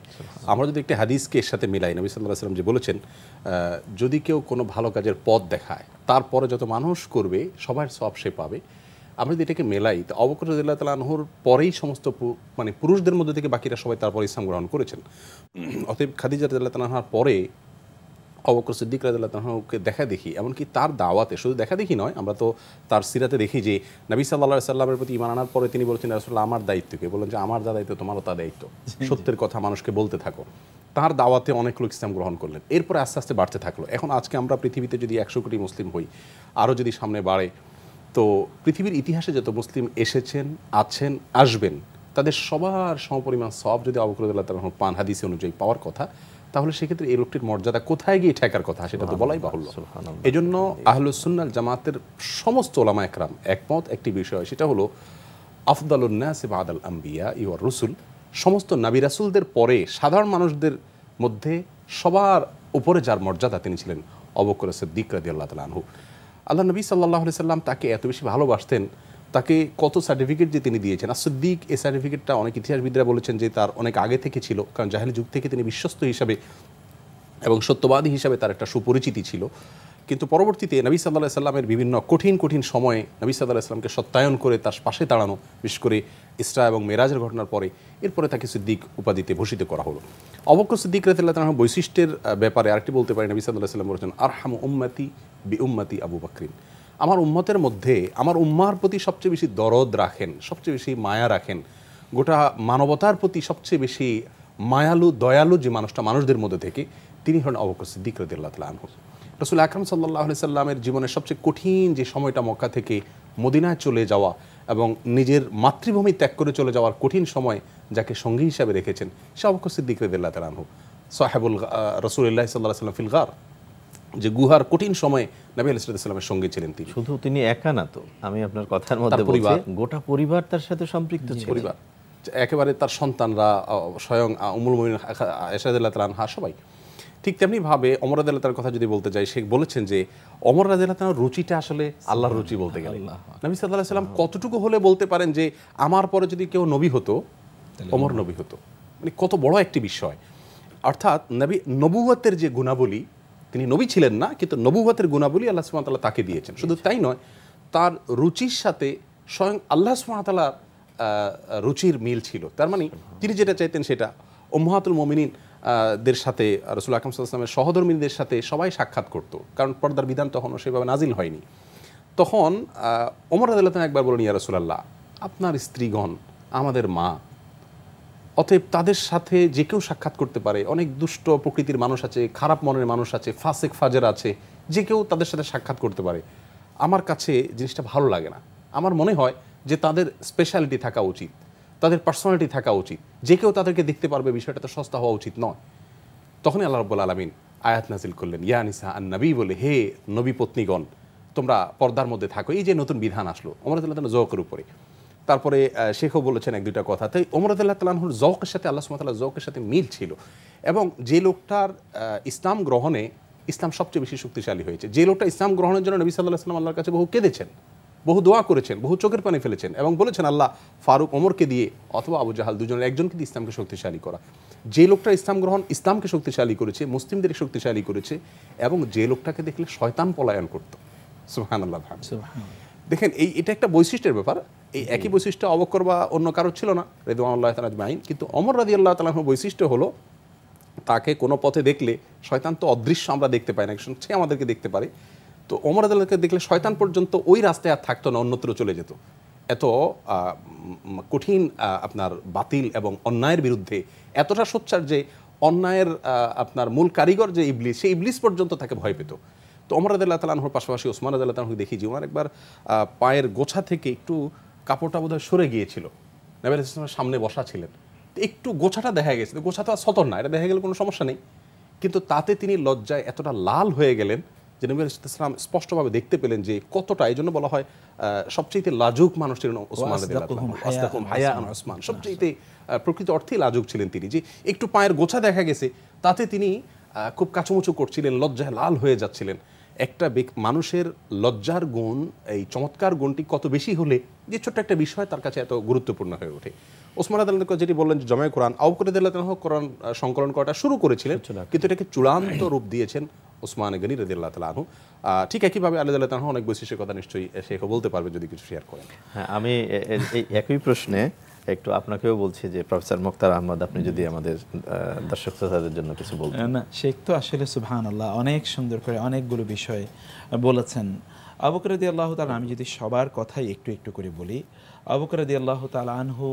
আমরা যদি একটি হাদিসকে এর সাথে মিলাই, নবী সাল্লাল্লাহু আলাইহি ওয়াসাল্লাম যে বলেছেন, যদি কেউ কোনো ভালো কাজের পথ দেখায় তারপরে যত মানুষ করবে সবার সওয়াব সে পাবে। আমরা যদি এটাকে মেলাই, তো আবু বকর রাদিয়াল্লাহু তাআলা আনহুর পরেই সমস্ত মানে পুরুষদের মধ্যে থেকে বাকিরা সবাই তারপরে ইসলাম গ্রহণ করেছেন। অতএব খাদিজা রাদিয়াল্লাহু তাআলার পরে আবু বকর সিদ্দিক রাদিয়াল্লাহু তাআলাকে দেখা দেখি, এমনকি তার দাওয়াতে শুধু দেখা দেখি নয়, আমরা তো তার সিরাতে দেখি যে নবী সাল্লাল্লাহু আলাইহি সাল্লামের প্রতি ঈমান আনার পরে তিনি বলেছেন, রাসূলুল্লাহ আমার দায়িত্ব কি? বলেন যে আমার যা দায়িত্ব তোমারও তা দায়িত্ব, সত্যের কথা মানুষকে বলতে থাকো। তার দাওয়াতে অনেক লোক ইসলাম গ্রহণ করলেন, এরপরে আস্তে আস্তে বাড়তে থাকলো। এখন আজকে আমরা পৃথিবীতে যদি 100 কোটি মুসলিম হই, আরও যদি সামনে বাড়ে, তো পৃথিবীর ইতিহাসে যত মুসলিম এসেছেন, আছেন, আসবেন, তাদের সবার সমপরিমাণ সওয়াব যদি আবু বকর রাদিয়াল্লাহু তাআলা পান হাদিসে অনুযায়ী পাওয়ার কথা, তাহলে সেক্ষেত্রে এই লোকটির মর্যাদা কোথায় গিয়ে ঠেকার কথা সেটা তো বলাই বাহুল্য। এজন্য আহলুস সুন্নাহ জামাতের সমস্ত উলামা একরাম একমত একটি বিষয়, সেটা হলো আফদালুন নাস বাদাল আম্বিয়া ওয়ার রুসুল, সমস্ত নবী রাসূলদের পরে সাধারণ মানুষদের মধ্যে সবার উপরে যার মর্যাদা তিনি ছিলেন আবু বকর সিদ্দিক রাদিয়াল্লাহু তাআলা আনহু। আল্লাহ নবী সাল্লাল্লাহু আলাইহি সাল্লাম তাকে এত বেশি ভালোবাসতেন, তাকে কত সার্টিফিকেট যে তিনি দিয়েছেন। আর সিদ্দিক, এই সার্টিফিকেটটা অনেক ইতিহাসবিদরা বলেছেন যে তার অনেক আগে থেকে ছিল, কারণ জাহেলি যুগ থেকে তিনি বিশ্বস্ত হিসাবে এবং সত্যবাদী হিসাবে তার একটা সুপরিচিতি ছিল। কিন্তু পরবর্তীতে নবী সাল্লাল্লাহু আলাইহি সাল্লামের বিভিন্ন কঠিন কঠিন সময়ে নবী সাল্লাল্লাহু আলাইহি সাল্লামকে সত্যায়ন করে তার পাশে দাঁড়ানো, বিশেষ করে ইসরা এবং মেরাজের ঘটনার পরে, এরপরে তাকে সিদ্দিক উপাধিতে ভূষিত করা হলো। আবু বকর সিদ্দিক রাদিয়াল্লাহু তাআলা বৈশিষ্ট্যের ব্যাপারে আরেকটি বলতে পারি, নবী সাল্লাল্লাহু আলাইহি সাল্লাম বলেছেন, আরহামু উম্মতি বি উম্মতি আবু বকরিন, আমার উম্মতের মধ্যে আমার উম্মার প্রতি সবচেয়ে বেশি দরদ রাখেন, সবচেয়ে বেশি মায়া রাখেন, গোটা মানবতার প্রতি সবচেয়ে বেশি মায়ালু দয়ালু যে মানুষটা মানুষদের মধ্যে থেকে, তিনি হলেন আবু বকর সিদ্দিক রাদিয়াল্লাহু তাআলা আনহু। রাসূল আকরাম সাল্লাল্লাহু আলাইহি সাল্লামের জীবনের সবচেয়ে কঠিন যে সময়টা, মক্কা থেকে মদিনায় চলে যাওয়া এবং নিজের মাতৃভূমি ত্যাগ করে চলে যাওয়ার কঠিন সময় যাকে সঙ্গী হিসাবে রেখেছেন, সে আবু বকর সিদ্দিক রাদিয়াল্লাহু তাআলা আনহু। সাহেবুল রাসূলুল্লাহ সাল্লাল্লাহু আলাইহি সাল্লাম ফিল গার, যে গুহার কঠিন সময়ে নবী আলাইহিস সালামের সঙ্গে ছিলেন তিনি। শুধু তিনি একা না তো, আমি আপনার কথার মধ্যে বলছি গোটা পরিবার তার সাথে সম্পৃক্ত ছিল। পরিবার একেবারে তার সন্তানরা, স্বয়ং উম্মুল মুমিনিন আয়েশা রাদিয়াল্লাহু তাআলা আনহা, সবাই। ঠিক তেমনি ভাবে ওমর রাদিয়াল্লাহু তাআলার কথা যদি বলতে যাই, সে বলেছেন যে ওমর রাদিয়াল্লাহু তাআলার রুচিটা আসলে আল্লাহর রুচি বলতে গেলে। নবী সাল্লাল্লাহু আলাইহি সাল্লাম কতটুকু হলে বলতে পারেন যে আমার পরে যদি কেউ নবী হতো, ওমর নবী হতো, মানে কত বড় একটি বিষয়। অর্থাৎ নবুয়তের যে গুণাবলী, তিনি নবী ছিলেন না, কিন্তু নবুয়তের গুণাবলী আল্লাহ সুবহানাহু ওয়া তাআলা তাকে দিয়েছেন। শুধু তাই নয়, তার রুচির সাথে স্বয়ং আল্লাহ সুবহানাহু ওয়া তাআলার রুচির মিল ছিল। তার মানে তিনি যেটা চাইতেন সেটা। উম্মাহাতুল মুমিনিন দের সাথে, রাসূল আকরাম সাল্লাল্লাহু আলাইহি ওয়াসাল্লামের সহধর্মিনীদের সাথে সবাই সাক্ষাৎ করত, কারণ পর্দার বিধান তখনও সেভাবে নাজিল হয়নি। তখন ওমর রাদিয়াল্লাহু তাআলা একবার বলেন, ইয়া রাসূলুল্লাহ, আপনার স্ত্রীগণ আমাদের মা, অতএব তাদের সাথে যে কেউ সাক্ষাৎ করতে পারে। অনেক দুষ্ট প্রকৃতির মানুষ আছে, খারাপ মনের মানুষ আছে, ফাসেক ফাজের আছে, যে কেউ তাদের সাথে সাক্ষাৎ করতে পারে। আমার কাছে জিনিসটা ভালো লাগে না। আমার মনে হয় যে তাদের স্পেশালিটি থাকা উচিত, তাদের পার্সোনালিটি থাকা উচিত, যে কেউ তাদেরকে দেখতে পারবে, বিষয়টা তো সস্তা হওয়া উচিত নয়। তখনই আল্লাহ রাব্বুল আলামিন আয়াত নাজিল করলেন, ইয়া নিসা আন নবী, বলে হে নবী পত্নীগণ, তোমরা পর্দার মধ্যে থাকো। এই যে নতুন বিধান আসলো ওমর রাদিয়াল্লাহু তাআলা যৌকের উপরে। তারপরে শেখও বলেছেন এক দুইটা কথা। তাই ওমর রাদিয়াল্লাহু তাআলা আনহুর যৌকের সাথে আল্লাহ সুবহানাহু ওয়া তাআলার যৌকের সাথে মিল ছিল। এবং যে লোকটার ইসলাম গ্রহণে ইসলাম সবচেয়ে বেশি শক্তিশালী হয়েছে, যে লোকটা ইসলাম গ্রহণের জন্য নবী সাল্লাল্লাহু আলাইহি ওয়াসাল্লাম আল্লাহর কাছে বহু কেঁদেছেন, বহু দোয়া করেছেন, বহু চোখের পানি ফেলেছেন এবং বলেছেন আল্লাহ ফারুক ওমরকে দিয়ে অথবা আবু জাহাল দুজনের একজনকে দিয়ে ইসলামকে শক্তিশালী করা। যে লোকটা ইসলাম গ্রহণ ইসলামকে শক্তিশালী করেছে, মুসলিমদের শক্তিশালী করেছে, এবং যে লোকটাকে দেখলে শয়তান পলায়ন করত। সুবহানাল্লাহ। দেখেন, এটা একটা বৈশিষ্ট্যের ব্যাপার। এই একই বৈশিষ্ট্য আবু বকর বা অন্য কারোর ছিল না রিদওয়ানুল্লাহি তাআলা আজমাইন। কিন্তু ওমর রাদিয়াল্লাহু তাআলা আনহুর বৈশিষ্ট্য হলো, তাকে কোনো পথে দেখলে, শয়তান তো অদৃশ্য, আমরা দেখতে পাই না, সে আমাদেরকে দেখতে পারে। তো ওমর রাদিয়াল্লাহু তাআলাকে দেখলে শয়তান পর্যন্ত ওই রাস্তায় আর থাকতো না, অন্যত্র চলে যেত। এত কঠিন আপনার বাতিল এবং অন্যায়ের বিরুদ্ধে এতটা সোচ্চার যে অন্যায়ের আপনার মূল কারিগর যে ইবলিস, সেই ইবলিস পর্যন্ত তাকে ভয় পেত। তো ওমর রাদিয়াল্লাহু তাআলা আনহুর পাশাপাশি ওসমান রাদিয়াল্লাহু তাআলা আনহুকে দেখি যে ওনার একবার পায়ের গোছা থেকে একটু কাপড়টা বোধহয় সরে গিয়েছিল, নবী আলাইহিস সালামের সামনে বসা ছিলেন, একটু গোছাটা দেখা গেছে। গোছা তো আর সতর না, এটা দেখা গেলে কোনো সমস্যা নেই, কিন্তু তাতে তিনি লজ্জায় এতটা লাল হয়ে গেলেন যে নবী আলাইহিস সালাম স্পষ্টভাবে দেখতে পেলেন যে কতটা, এই জন্য বলা হয় সবচেয়ে লাজুক মানুষ ছিলেন ওসমান রাদিয়াল্লাহু আনহু, আসদাকুহুম হায়াআন ওসমান, সবচেয়ে প্রকৃত অর্থেই লাজুক ছিলেন তিনি। যে একটু পায়ের গোছা দেখা গেছে তাতে তিনি খুব কাচুমুচু করছিলেন, লজ্জায় লাল হয়ে যাচ্ছিলেন। একটা মানুষের লজ্জার গুণ, এই চমৎকার গুণটি কত বেশি হলে যে ছোট্ট একটা বিষয় তার কাছে এত গুরুত্বপূর্ণ হয়ে ওঠে। ওসমান রাদিয়াল্লাহু আনহু যেটি বললেন যে জমায়ে কোরআন, আবু বকর রাদিয়াল্লাহু আনহু কোরআন সংকলন করাটা শুরু করেছিলেন, কিন্তু এটাকে চূড়ান্ত রূপ দিয়েছেন ওসমান গনি রাদিয়াল্লাহু তাআলা আনহু। ঠিক একইভাবে আলী রাদিয়াল্লাহু আনহু অনেক বৈশিষ্ট্যের কথা নিশ্চয়ই শেখ বলতে পারবে, যদি কিছু শেয়ার করেন। হ্যাঁ, আমি এই একই প্রশ্নে একটু আপনাকেও বলছি যে প্রফেসর মুখতার আহমদ, আপনি যদি আমাদের দর্শক শ্রোতাদের জন্য কিছু বলতেন। না, শেখ তো আসলে সুবহানাল্লাহ অনেক সুন্দর করে অনেকগুলো বিষয় বলেছেন। আবু বকর রাদিয়াল্লাহু তাআলা, আমি যদি সবার কথাই একটু একটু করে বলি, আবু বকর রাদিয়াল্লাহু তাআলা আনহু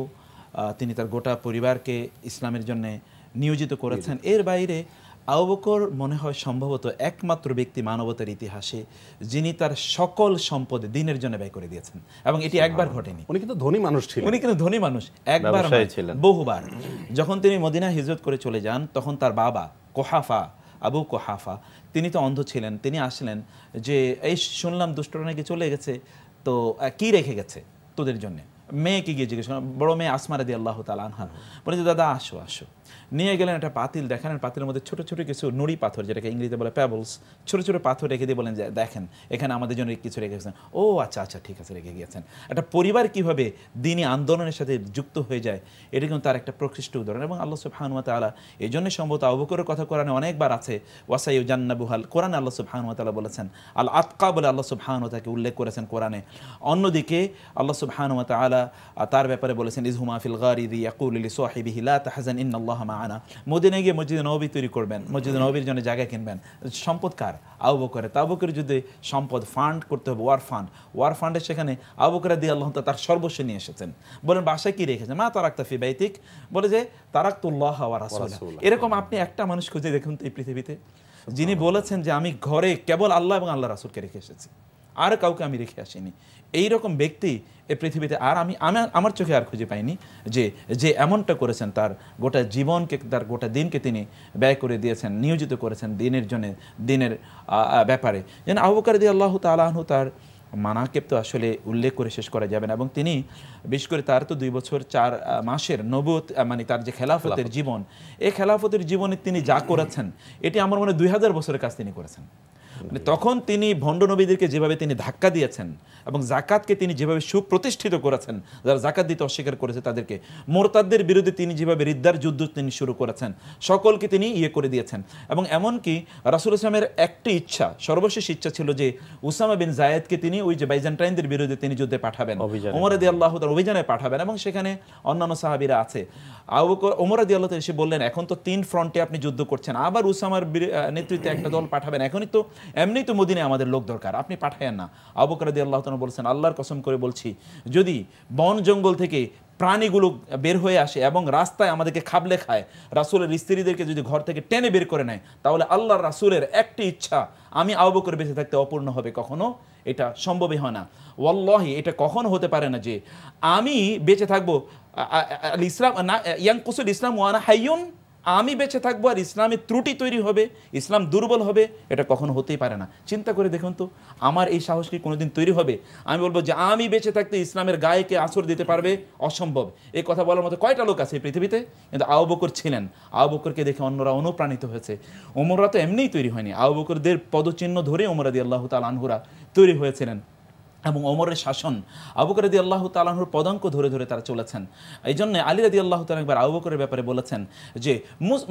তিনি তার গোটা পরিবারকে ইসলামের জন্য নিয়োজিত করেছেন। এর বাইরে আবু বকর মনে হয় সম্ভবত একমাত্র ব্যক্তি মানবতার ইতিহাসে যিনি তার সকল সম্পদ দ্বীনের জন্য ব্যয় করে দিয়েছেন, এবং এটি একবার ঘটেনি। উনি কিন্তু ধনী মানুষ ছিলেন, উনি কিন্তু ধনী মানুষ, একবার ছিলেন, বহুবার। যখন তিনি মদিনা হিজরত করে চলে যান, তখন তার বাবা কোহাফা, আবু কোহাফা, তিনি তো অন্ধ ছিলেন। তিনি আসলেন যে এই শুনলাম দুষ্টরা নাকি চলে গেছে, তো কি রেখে গেছে তোদের জন্য? মেয়েকে গিয়ে জিজ্ঞেস করেন, বড় মেয়ে আসমা রাদিয়াল্লাহু তাআলা আনহা, বলে যে দাদা আসো আসো। নিয়ে গেলেন একটা পাতিল, দেখালেন পাতিলের মধ্যে ছোট ছোট কিছু নুড়ি পাথর, যেটাকে ইংরেজিতে বলে প্যাবলস, ছোট ছোট পাথর রেখে দিয়ে বলেন যে দেখেন এখানে আমাদের জন্য কিছু রেখে গেছেন। ও আচ্ছা আচ্ছা ঠিক আছে, রেখে গিয়েছেন। একটা পরিবার কিভাবে দ্বীনি আন্দোলনের সাথে যুক্ত হয়ে যায়, এটা কিন্তু তার একটা প্রকৃষ্ট উদাহরণ। এবং আল্লাহ সুবহানাহু ওয়া তাআলা এই জন্য সম্ভবত আবু বকরের কথা কোরআনে অনেকবার আছে, ওয়াসাইয়ুজান্নাবুহাল, কোরআনে আল্লাহ সুবহানাহু ওয়া তাআলা বলেছেন আল আতকা বলে আল্লাহ সুবহানাহু ওয়া তাআলা উল্লেখ করেছেন কোরআনে। অন্যদিকে আল্লাহ সুবহানাহু ওয়া তাআলা তার ব্যাপারে বলেছেন ইযহুমা ফিল গারিদি ইয়াকুলু লিসাহিবিহি লা তাহজান ইন্নাল্লাহা মা'ানা। মদিনায় গিয়ে মসজিদে নববী তৈরি করবেন, মসজিদে নববীর জন্য জায়গা কিনবেন। সম্পদ কার? আবু বকরের। আবু বকরের যুদ্ধে সম্পদ ফান্ড করতে হবে, ওয়ার ফান্ডে সেখানে আবু বকর রাদিয়াল্লাহু তাআলা তার সর্বস্ব নিয়ে এসেছেন। বলেন বাসায় কি রেখেছেন? মা তারাকতা ফি বাইতিক, বলে যে তারাকতুল্লাহ ওয়া রাসূলাহ। এরকম আপনি একটা মানুষ খুঁজে দেখুন তো এই পৃথিবীতে যিনি বলেছেন যে আমি ঘরে কেবল আল্লাহ এবং আল্লাহ রাসূলকে রেখে এসেছি, আর কাউকে আমি রেখে আসিনি। এইরকম ব্যক্তি এই পৃথিবীতে আর আমি আমার চোখে আর খুঁজে পাইনি যে এমনটা করেছেন, তার গোটা জীবনকে, তার গোটা দিনকে তিনি ব্যয় করে দিয়েছেন, নিয়োজিত করেছেন দিনের জন্য, দিনের ব্যাপারে। যেন আবু বকর রাদিয়াল্লাহু তাআলা আনহু, তার মানাকিব তো আসলে উল্লেখ করে শেষ করা যাবে না। এবং তিনি বিশেষ করে তার তো 2 বছর 4 মাসের নবুয়ত, মানে তার যে খেলাফতের জীবন, এই খেলাফতের জীবনে তিনি যা করেছেন, এটি আমার মনে 2000 বছরের কাজ তিনি করেছেন। মানে তখন তিনি ভণ্ড নবীদেরকে যেভাবে তিনি ধাক্কা দিয়েছেন এবং জাকাতকে তিনি যেভাবে সুপ্রতিষ্ঠিত করেছেন, যারা জাকাত দিতে অস্বীকার করেছে তাদেরকে, মোরতাদদের বিরুদ্ধে তিনি যেভাবে রিদ্দার যুদ্ধ তিনি শুরু করেছেন, সকলকে তিনি করে দিয়েছেন। এবং এমনকি রাসূল ইসলামের একটি ইচ্ছা, সর্বশেষ ইচ্ছা ছিল যে উসামা বিন জায়েদকে তিনি ওই যে বাইজেন্টাইনদের বিরুদ্ধে তিনি যুদ্ধে পাঠাবেন, ওমর রাদিয়াল্লাহু তাআলা অভিযানে পাঠাবেন, এবং সেখানে অন্যান্য সাহাবীরা আছে। ওমর রাদিয়াল্লাহু তাআলা এসে বললেন এখন তো 3 ফ্রন্টে আপনি যুদ্ধ করছেন, আবার উসামার নেতৃত্বে একটা দল পাঠাবেন, এখনই তো এমনি তো মদিনায় আমাদের লোক দরকার, আপনি পাঠায়েন না। আবু বকর রাদিয়াল্লাহু তাআলা বলেছেন আল্লাহর কসম করে বলছি, যদি বন জঙ্গল থেকে প্রাণীগুলো বের হয়ে আসে এবং রাস্তায় আমাদেরকে খাবলে খায়, রাসূলের স্ত্রীদেরকে যদি ঘর থেকে টেনে বের করে নেয়, তাহলে আল্লাহর রাসূলের একটি ইচ্ছা আমি আবু বকর বেঁচে থাকতে অপূর্ণ হবে, কখনো এটা সম্ভবই হয় না। ওয়াল্লাহি এটা কখনো হতে পারে না যে আমি বেঁচে থাকবো, ইসলাম ইয়ানকুসুল ইসলাম ওয়া আনা হাইয়ুন, আমি বেঁচে থাকবো আর ইসলামের ত্রুটি তৈরি হবে, ইসলাম দুর্বল হবে, এটা কখনো হতেই পারে না। চিন্তা করে দেখুন তো, আমার এই সাহস কি কোনোদিন তৈরি হবে? আমি বলবো যে আমি বেঁচে থাকতে ইসলামের গায়ে কে আছর দিতে পারবে? অসম্ভব। এই কথা বলার মতো কয়টা লোক আছে এই পৃথিবীতে? কিন্তু আবু বকর ছিলেন। আবু বকরকে দেখে অন্যরা অনুপ্রাণিত হয়েছে। ওমররা তো এমনিই তৈরি হয়নি, আবু বকরদের পদচিহ্ন ধরে ওমর রাদিয়াল্লাহু তাআলা আনহুরা তৈরি হয়েছিলেন। এবং ওমরের শাসন, আবু বকর রাদিয়াল্লাহু তাআলা আনহুর পদাঙ্ক ধরে ধরে তারা চলেছেন। এই জন্য আলী রাদিয়াল্লাহু তাআলা একবার আবু বকরের ব্যাপারে বলেছেন যে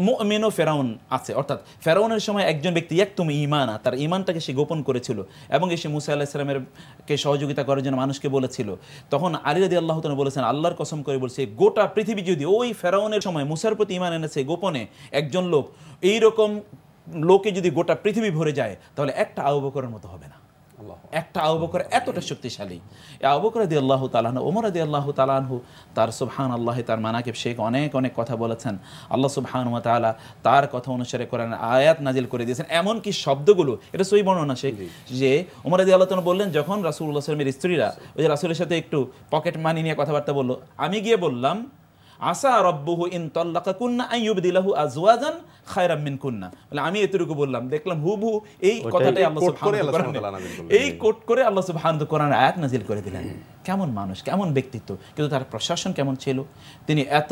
মুমিনু ফেরাউন আছে, অর্থাৎ ফেরাউনের সময় একজন ব্যক্তি ইয়াকতুম ঈমানা, তার ঈমানটাকে সে গোপন করেছিল এবং এসে মুসা আলাইহিস সালামের কে সহযোগিতা করার জন্য মানুষকে বলেছিল। তখন আলী রাদিয়াল্লাহু তাআলা বলেছেন আল্লাহর কসম করে বলছে, গোটা পৃথিবী যদি ওই ফেরাউনের সময় মুসার প্রতি ঈমান এনেছে গোপনে একজন লোক, এইরকম লোকে যদি গোটা পৃথিবী ভরে যায়, তাহলে একটা আবু বকরের মতো হবে না। একটা আবু বকর এতটা শক্তিশালী। আবু বকর রাদিয়াল্লাহু তাআলা আনহু, ওমর রাদিয়াল্লাহু তাআলা আনহু, তার সুবহানাল্লাহ, তার মানাকিব শেখ অনেক অনেক কথা বলেছেন। আল্লাহ সুবহানাহু ওয়া তাআলা তার কথা অনুসারে কোরআনের আয়াত নাজিল করে দিয়েছেন। এমন কি শব্দগুলো, এটা সহি বর্ণনা শেখ, যে ওমর রাদিয়াল্লাহু তাআলা বললেন যখন রাসূলুল্লাহ সাল্লাল্লাহু আলাইহি ওয়াসাল্লামের স্ত্রীরা ওই যে রাসূলের সাথে একটু পকেট মানি নিয়ে কথাবার্তা বললো, আমি গিয়ে বললাম আসা রব্বুহু ইন তাল্লাকাকুন্না আন ইউবদিলাহু আজওয়াজান খায়রাম মিনকুন্না। বলে আমি এতটুকু বললাম, দেখলাম হুবহু এই কথাটাই আল্লাহ সুবহানাহু ওয়া তাআলা এই কোট করে আল্লাহ সুবহানাহু ওয়া তাআলা আয়াত নাজিল করে দিলেন। কেমন মানুষ, কেমন ব্যক্তিত্ব, কিন্তু তার প্রশাসন কেমন ছিল। তিনি এত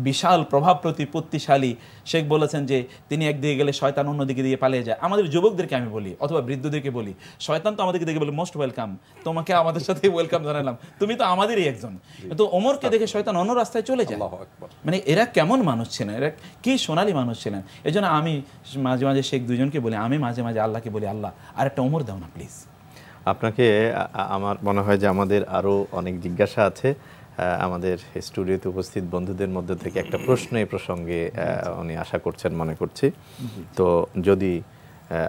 বিশাল প্রভাব প্রতিপত্তিশালী, শেখ বলেছেন যে তিনি একদিকে গেলে শয়তান অন্যদিকে দিয়ে পালিয়ে যায়। আমাদের যুবকদেরকে আমি বলি অথবা বৃদ্ধদেরকে বলি, শয়তান তো আমাদেরকে দেখে বলে মোস্ট ওয়েলকাম, তোমাকে আমাদের সাথে ওয়েলকাম জানালাম, তুমি তো আমাদেরই একজন। তো ওমরকে দেখে শয়তান অন্য রাস্তায় চলে যায়। মানে এরা কেমন মানুষ ছিলেন, এরা কি সোনালী মানুষ ছিলেন। এই জন্য আমি মাঝে মাঝে শেখ দুইজনকে বলি, আমি মাঝে মাঝে আল্লাহকে বলি, আল্লাহ আর একটা ওমর দাও না প্লিজ। আপনাকে আমার মনে হয় যে আমাদের আরও অনেক জিজ্ঞাসা আছে। আমাদের স্টুডিওতে উপস্থিত বন্ধুদের মধ্যে থেকে একটা প্রশ্ন এই প্রসঙ্গে উনি আশা করছেন মনে করছি, তো যদি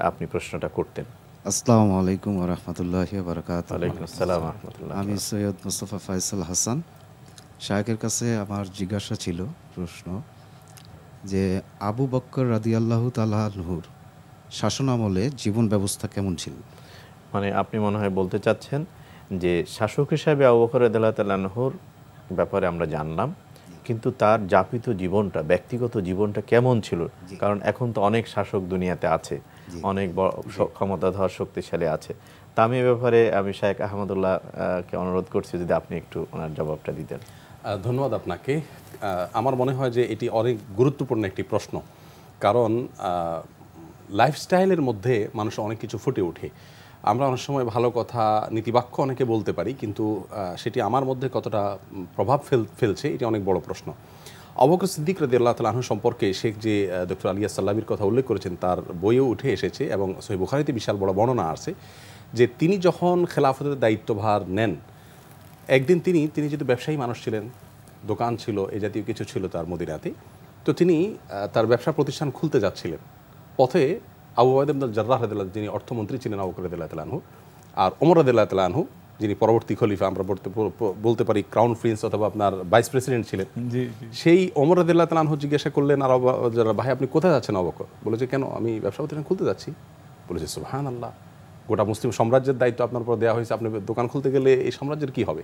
আপনি প্রশ্নটা করতেন। আসসালামু আলাইকুম ওয়া রাহমাতুল্লাহি ওয়া বারাকাতুহু। ওয়ালাইকুম আসসালাম ওয়া রাহমাতুল্লাহ। আমি সৈয়দ মুস্তাফা ফয়সাল হাসান। শায়খের কাছে আমার জিজ্ঞাসা ছিল, প্রশ্ন যে আবু বকর রাদিয়াল্লাহু তাআলা আনহুর শাসনামলে জীবন ব্যবস্থা কেমন ছিল? মানে আপনি মনে হয় বলতে চাচ্ছেন যে শাসক হিসাবে আবু বকর রাদিয়াল্লাহু তাআলা আনহুর ব্যাপারে আমরা জানলাম, কিন্তু তার যাপিত জীবনটা, ব্যক্তিগত জীবনটা কেমন ছিল। কারণ এখন তো অনেক শাসক দুনিয়াতে আছে, অনেক ক্ষমতাধর শক্তিশালী আছে। তা আমি এ ব্যাপারে আমি শায়েখ আহমদুল্লাহকে অনুরোধ করছি যদি আপনি একটু ওনার জবাবটা দিতেন। ধন্যবাদ আপনাকে। আমার মনে হয় যে এটি অনেক গুরুত্বপূর্ণ একটি প্রশ্ন, কারণ লাইফস্টাইলের মধ্যে মানুষ অনেক কিছু ফুটে ওঠে। আমরা অনেক সময় ভালো কথা, নীতিবাক্য অনেকে বলতে পারি, কিন্তু সেটি আমার মধ্যে কতটা প্রভাব ফেলছে এটি অনেক বড় প্রশ্ন। আবু বকর সিদ্দিক রাদিয়াল্লাহু তাআলা আনহু সম্পর্কে শেখ যে ডক্টর আলিয়া সাল্লাবির কথা উল্লেখ করেছেন তার বইয়েও উঠে এসেছে এবং সহিহ বুখারীতে বিশাল বড় বর্ণনা আছে যে তিনি যখন খেলাফতের দায়িত্বভার নেন, একদিন তিনি যেহেতু ব্যবসায়ী মানুষ ছিলেন, দোকান ছিল, এই জাতীয় কিছু ছিল তার মদিনাতে, তো তিনি তার ব্যবসা প্রতিষ্ঠান খুলতে যাচ্ছিলেন। পথে আবু উবাইদা ইবনুল জাররাহ রাদিয়াল্লাহু, যিনি অর্থমন্ত্রী ছিলেন আবু বকর রাদিয়াল্লাহু তাআলা আনহু, আর ওমর রাদিয়াল্লাহু তাআলা আনহু যিনি পরবর্তী খলিফা, আমরা বলতে পারি ক্রাউন প্রিন্স অথবা আপনার ভাইস প্রেসিডেন্ট ছিলেন, সেই ওমর রাদিয়াল্লাহু তাআলা আনহু জিজ্ঞাসা করলেন, আর ভাই আপনি কোথায় যাচ্ছেন আবু বকর? বলেছে কেন, আমি ব্যবসা প্রতিষ্ঠান খুলতে যাচ্ছি। বলেছে সুবহানাল্লাহ, গোটা মুসলিম সাম্রাজ্যের দায়িত্ব আপনার উপর দেওয়া হয়েছে, আপনি দোকান খুলতে গেলে এই সাম্রাজ্যের কী হবে?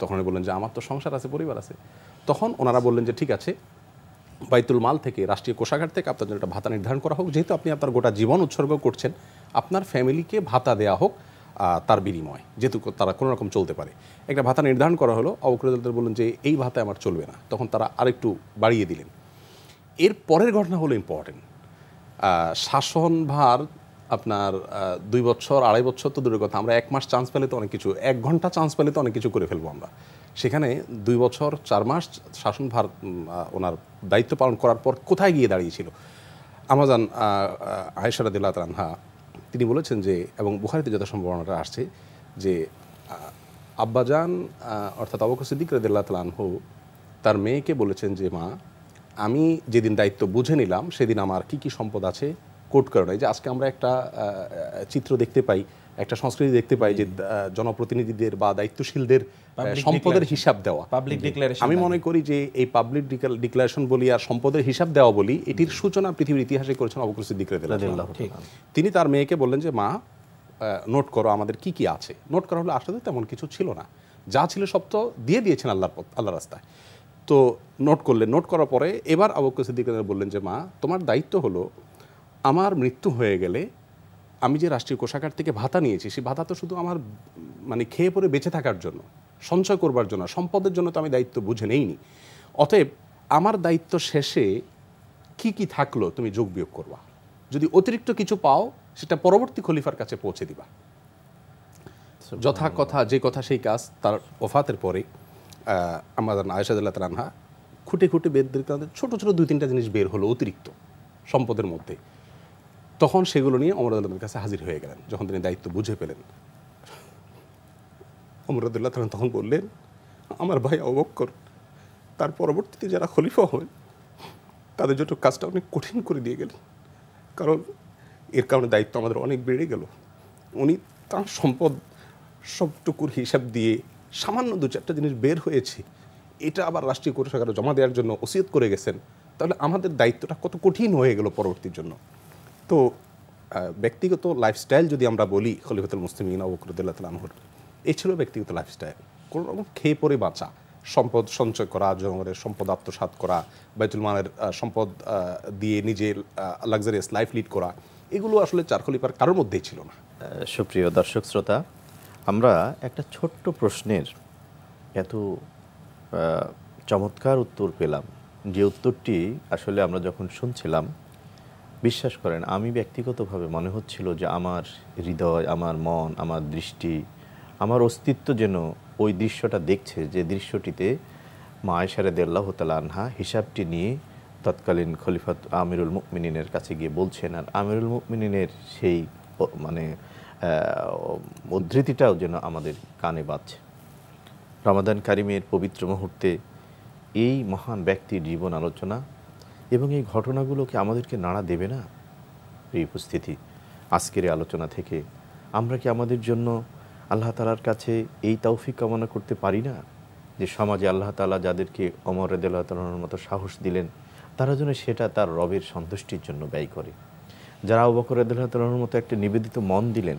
তখন বললেন যে আমার তো সংসার আছে, পরিবার আছে। তখন ওনারা বললেন যে ঠিক আছে, বাইতুল মাল থেকে, রাষ্ট্রীয় কোষাগার থেকে আপনার জন্য একটা ভাতা নির্ধারণ করা হোক, যেহেতু আপনি আপনার গোটা জীবন উৎসর্গ করছেন, আপনার ফ্যামিলিকে ভাতা দেওয়া হোক তার বিনিময়, যেহেতু তারা কোনো রকম চলতে পারে। একটা ভাতা নির্ধারণ করা হলো। আবু বকর রাদিয়াল্লাহু তাআলা বললেন যে এই ভাতা আমার চলবে না, তখন তারা আরেকটু বাড়িয়ে দিলেন। এর পরের ঘটনা হলো ইম্পর্টেন্ট। শাসনভার আপনার 2 বছর 2.5 বছর তো দূরের কথা, আমরা 1 মাস চান্স পেলে তো অনেক কিছু, 1 ঘন্টা চান্স পেলে তো অনেক কিছু করে ফেলবো আমরা। সেখানে 2 বছর 4 মাস শাসনভার ওনার দায়িত্ব পালন করার পর কোথায় গিয়ে দাঁড়িয়েছিল? আমাজান আয়েশা রাদিয়াল্লাহু তাআলা আনহা তিনি বলেছেন যে, এবং বুখারীতে যত সম্ভাবনাটা আসছে যে আব্বাজান অর্থাৎ আবু বকর সিদ্দিক রাদিয়াল্লাহু তাআলা আনহু তার মেয়েকে বলেছেন যে মা, আমি যেদিন দায়িত্ব বুঝে নিলাম সেদিন আমার কি কি সম্পদ আছে কোট করে নাই। যে আজকে আমরা একটা চিত্র দেখতে পাই, একটা সংস্কৃতি দেখতে পাই যে জনপ্রতিনিধিদের বা দায়িত্বশীলদের সম্পদের হিসাব দেওয়া, পাবলিক ডিক্লারেশন। আমি মনে করি যে এই পাবলিক ডিক্লারেশন বলি আর সম্পদের হিসাব দেওয়া বলি, এটির সূচনা পৃথিবীর ইতিহাসে করেছেন আবু বকর সিদ্দিক রাদিয়াল্লাহু তাআলা। তিনি তার মেয়েকে বললেন যে মা, নোট করো আমাদের কি কি আছে। নোট করা হলো, আসলে তেমন কিছু ছিল না, যা ছিল সব তো দিয়ে দিয়েছেন আল্লাহর রাস্তায়। তো নোট করলেন। নোট করার পরে এবার আবু বকর সিদ্দিক বললেন যে মা, তোমার দায়িত্ব হলো আমার মৃত্যু হয়ে গেলে আমি যে রাষ্ট্রীয় কোষাগার থেকে ভাতা নিয়েছি, সেই ভাতা তো শুধু আমার মানে খেয়ে পরে বেঁচে থাকার জন্য, সঞ্চয় করবার জন্য, সম্পদের জন্য তো আমি দায়িত্ব বুঝে নেইনি। অতএব আমার দায়িত্ব শেষে কি কি থাকলো তুমি যোগ বিয়োগ করবা, যদি অতিরিক্ত কিছু পাও সেটা পরবর্তী খলিফার কাছে পৌঁছে দিবা। যথা কথা, যে কথা সেই কাজ। তার ওফাতের পরে আমাদের আয়েশা রাদিয়াল্লাহু তাআলা আনহা খুঁটে খুঁটে বের করে ছোটো ছোটো 2-3টা জিনিস বের হলো অতিরিক্ত সম্পদের মধ্যে। তখন সেগুলো নিয়ে ওমর রাদিয়াল্লাহু কাছে হাজির হয়ে গেলেন যখন তিনি দায়িত্ব বুঝে পেলেন। ওমর রাদিয়াল্লাহু তাআলা তখন বললেন, আমার ভাই আবু বকর তার পরবর্তীতে যারা খলিফা হন তাদের জন্য কাজটা অনেক কঠিন করে দিয়ে গেলেন, কারণ এর কারণে দায়িত্ব আমাদের অনেক বেড়ে গেল। উনি তাঁর সম্পদ সবটুকুর হিসাব দিয়ে সামান্য 2-4টা জিনিস বের হয়েছে, এটা আবার রাষ্ট্রীয় কোষাগারে জমা দেওয়ার জন্য ওসিয়ত করে গেছেন। তাহলে আমাদের দায়িত্বটা কত কঠিন হয়ে গেল পরবর্তীর জন্য। তো ব্যক্তিগত লাইফস্টাইল যদি আমরা বলি খলিফাতুল মুসলিমিন আবু বকর রাদিয়াল্লাহু তাআলা আনহুর, এই ছিল ব্যক্তিগত লাইফস্টাইল। কোনো রকম খেয়ে পরে বাঁচা, সম্পদ সঞ্চয় করা, জনগণের সম্পদ আত্মসাৎ করা, বাইতুল মালের সম্পদ দিয়ে নিজে লাক্সারিয়াস লাইফ লিড করা, এগুলো আসলে চার খলিফার কারোর মধ্যেই ছিল না। সুপ্রিয় দর্শক শ্রোতা, আমরা একটা ছোট্ট প্রশ্নের এত চমৎকার উত্তর পেলাম, যে উত্তরটি আসলে আমরা যখন শুনছিলাম, বিশ্বাস করেন আমি ব্যক্তিগতভাবে মনে হচ্ছিল যে আমার হৃদয়, আমার মন, আমার দৃষ্টি, আমার অস্তিত্ব যেন ওই দৃশ্যটা দেখছে, যে দৃশ্যটিতে মা আয়েশা রাদিয়াল্লাহু তাআলা আনহা হিসাবটি নিয়ে তৎকালীন খলিফাত আমিরুল মুমিনিনের কাছে গিয়ে বলছেন, আর আমিরুল মুমিনিনের সেই মানে উদ্ধৃতিটাও যেন আমাদের কানে বাজছে। রমাদান কারিমের পবিত্র মুহূর্তে এই মহান ব্যক্তির জীবন আলোচনা এবং এই ঘটনাগুলোকে আমাদেরকে নাড়া দেবে না? এই উপস্থিতি, আজকের এই আলোচনা থেকে আমরা কি আমাদের জন্য আল্লাহ তাআলার কাছে এই তৌফিক কামনা করতে পারি না, যে সমাজে আল্লাহ তাআলা যাদেরকে ওমর রাদিয়াল্লাহু তাআলার মতো সাহস দিলেন, তারা যেন সেটা তার রবের সন্তুষ্টির জন্য ব্যয় করে। যারা আবু বকর রাদিয়াল্লাহু তাআলার মতো একটা নিবেদিত মন দিলেন,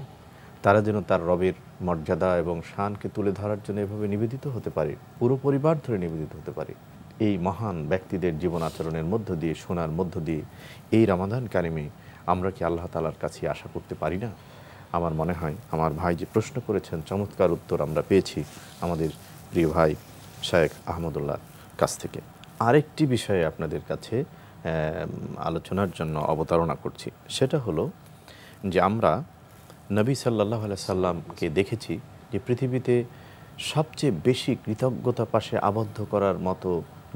তারা যেন তার রবের মর্যাদা এবং শানকে তুলে ধরার জন্য এভাবে নিবেদিত হতে পারে, পুরো পরিবার ধরে নিবেদিত হতে পারে। এই মহান ব্যক্তিদের জীবন আচরণের মধ্য দিয়ে, শোনার মধ্য দিয়ে এই রমাদান কারিমে আমরা কি আল্লাহ তাআলার কাছে আশা করতে পারি না? আমার মনে হয় আমার ভাই যে প্রশ্ন করেছেন, চমৎকার উত্তর আমরা পেয়েছি আমাদের প্রিয় ভাই শায়েখ আহমদুল্লাহর কাছ থেকে। আরেকটি বিষয়ে আপনাদের কাছে আলোচনার জন্য অবতারণা করছি, সেটা হলো যে আমরা নবী সাল্লাল্লাহু আলাইহি সাল্লামকে দেখেছি যে পৃথিবীতে সবচেয়ে বেশি কৃতজ্ঞতা পাশে আবদ্ধ করার মতো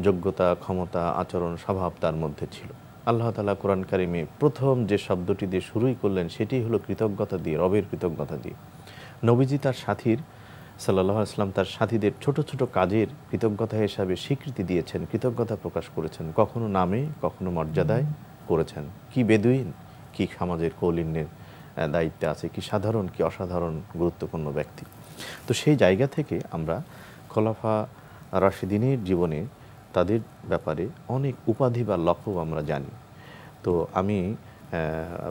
যোগ্যতা, ক্ষমতা, আচরণ, স্বভাব তার মধ্যে ছিল। আল্লাহ তাআলা কোরআন কারিমে প্রথম যে শব্দটি দিয়ে শুরুই করলেন সেটি হলো কৃতজ্ঞতা দিয়ে, রবের কৃতজ্ঞতা দিয়ে। নবীজি তার সাথীর সাল্লাল্লাহু আলাইহি ওয়াসাল্লাম তার সাথীদের ছোট ছোট কাজের কৃতজ্ঞতা হিসাবে স্বীকৃতি দিয়েছেন, কৃতজ্ঞতা প্রকাশ করেছেন, কখনো নামে কখনো মর্যাদায় করেছেন। কি বেদুইন, কি সমাজের কৌলিন্যের দায়িত্বে আছে, কি সাধারণ, কি অসাধারণ গুরুত্বপূর্ণ ব্যক্তি। তো সেই জায়গা থেকে আমরা খোলাফা রাশিদিনের জীবনে তাদের ব্যাপারে অনেক উপাধি বা লকব আমরা জানি। তো আমি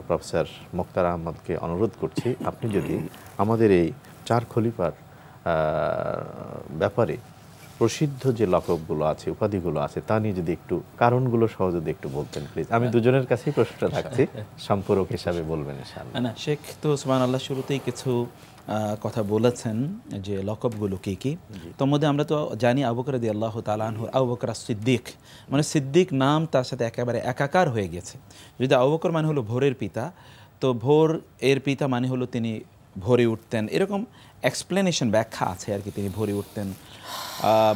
প্রফেসর মোক্তার আহমদকে অনুরোধ করছি, আপনি যদি আমাদের এই চার খলিফার ব্যাপারে প্রসিদ্ধ যে লকবগুলো আছে, উপাধিগুলো আছে, তা নিয়ে যদি একটু কারণগুলো সহ যদি একটু বলতেন প্লিজ। আমি দুজনের কাছেই প্রশ্নটা রাখছি, সম্পূরক হিসাবে বলবেন ইনশাআল্লাহ। না, শেখ তো সুবহানাল্লাহ শুরুতেই কিছু কথা বলেছেন যে লকবগুলো কী কী। তোর মধ্যে আমরা তো জানি আবু বকর রাদিয়াল্লাহু তাআলা আনহু, আবু বকর সিদ্দিক, মানে সিদ্দিক নাম তার সাথে একেবারে একাকার হয়ে গেছে। যদি আবু বকর মানে হলো ভোরের পিতা, তো ভোর এর পিতা মানে হলো তিনি ভোরে উঠতেন, এরকম এক্সপ্লেনেশন, ব্যাখ্যা আছে আর কি। তিনি ভোরে উঠতেন,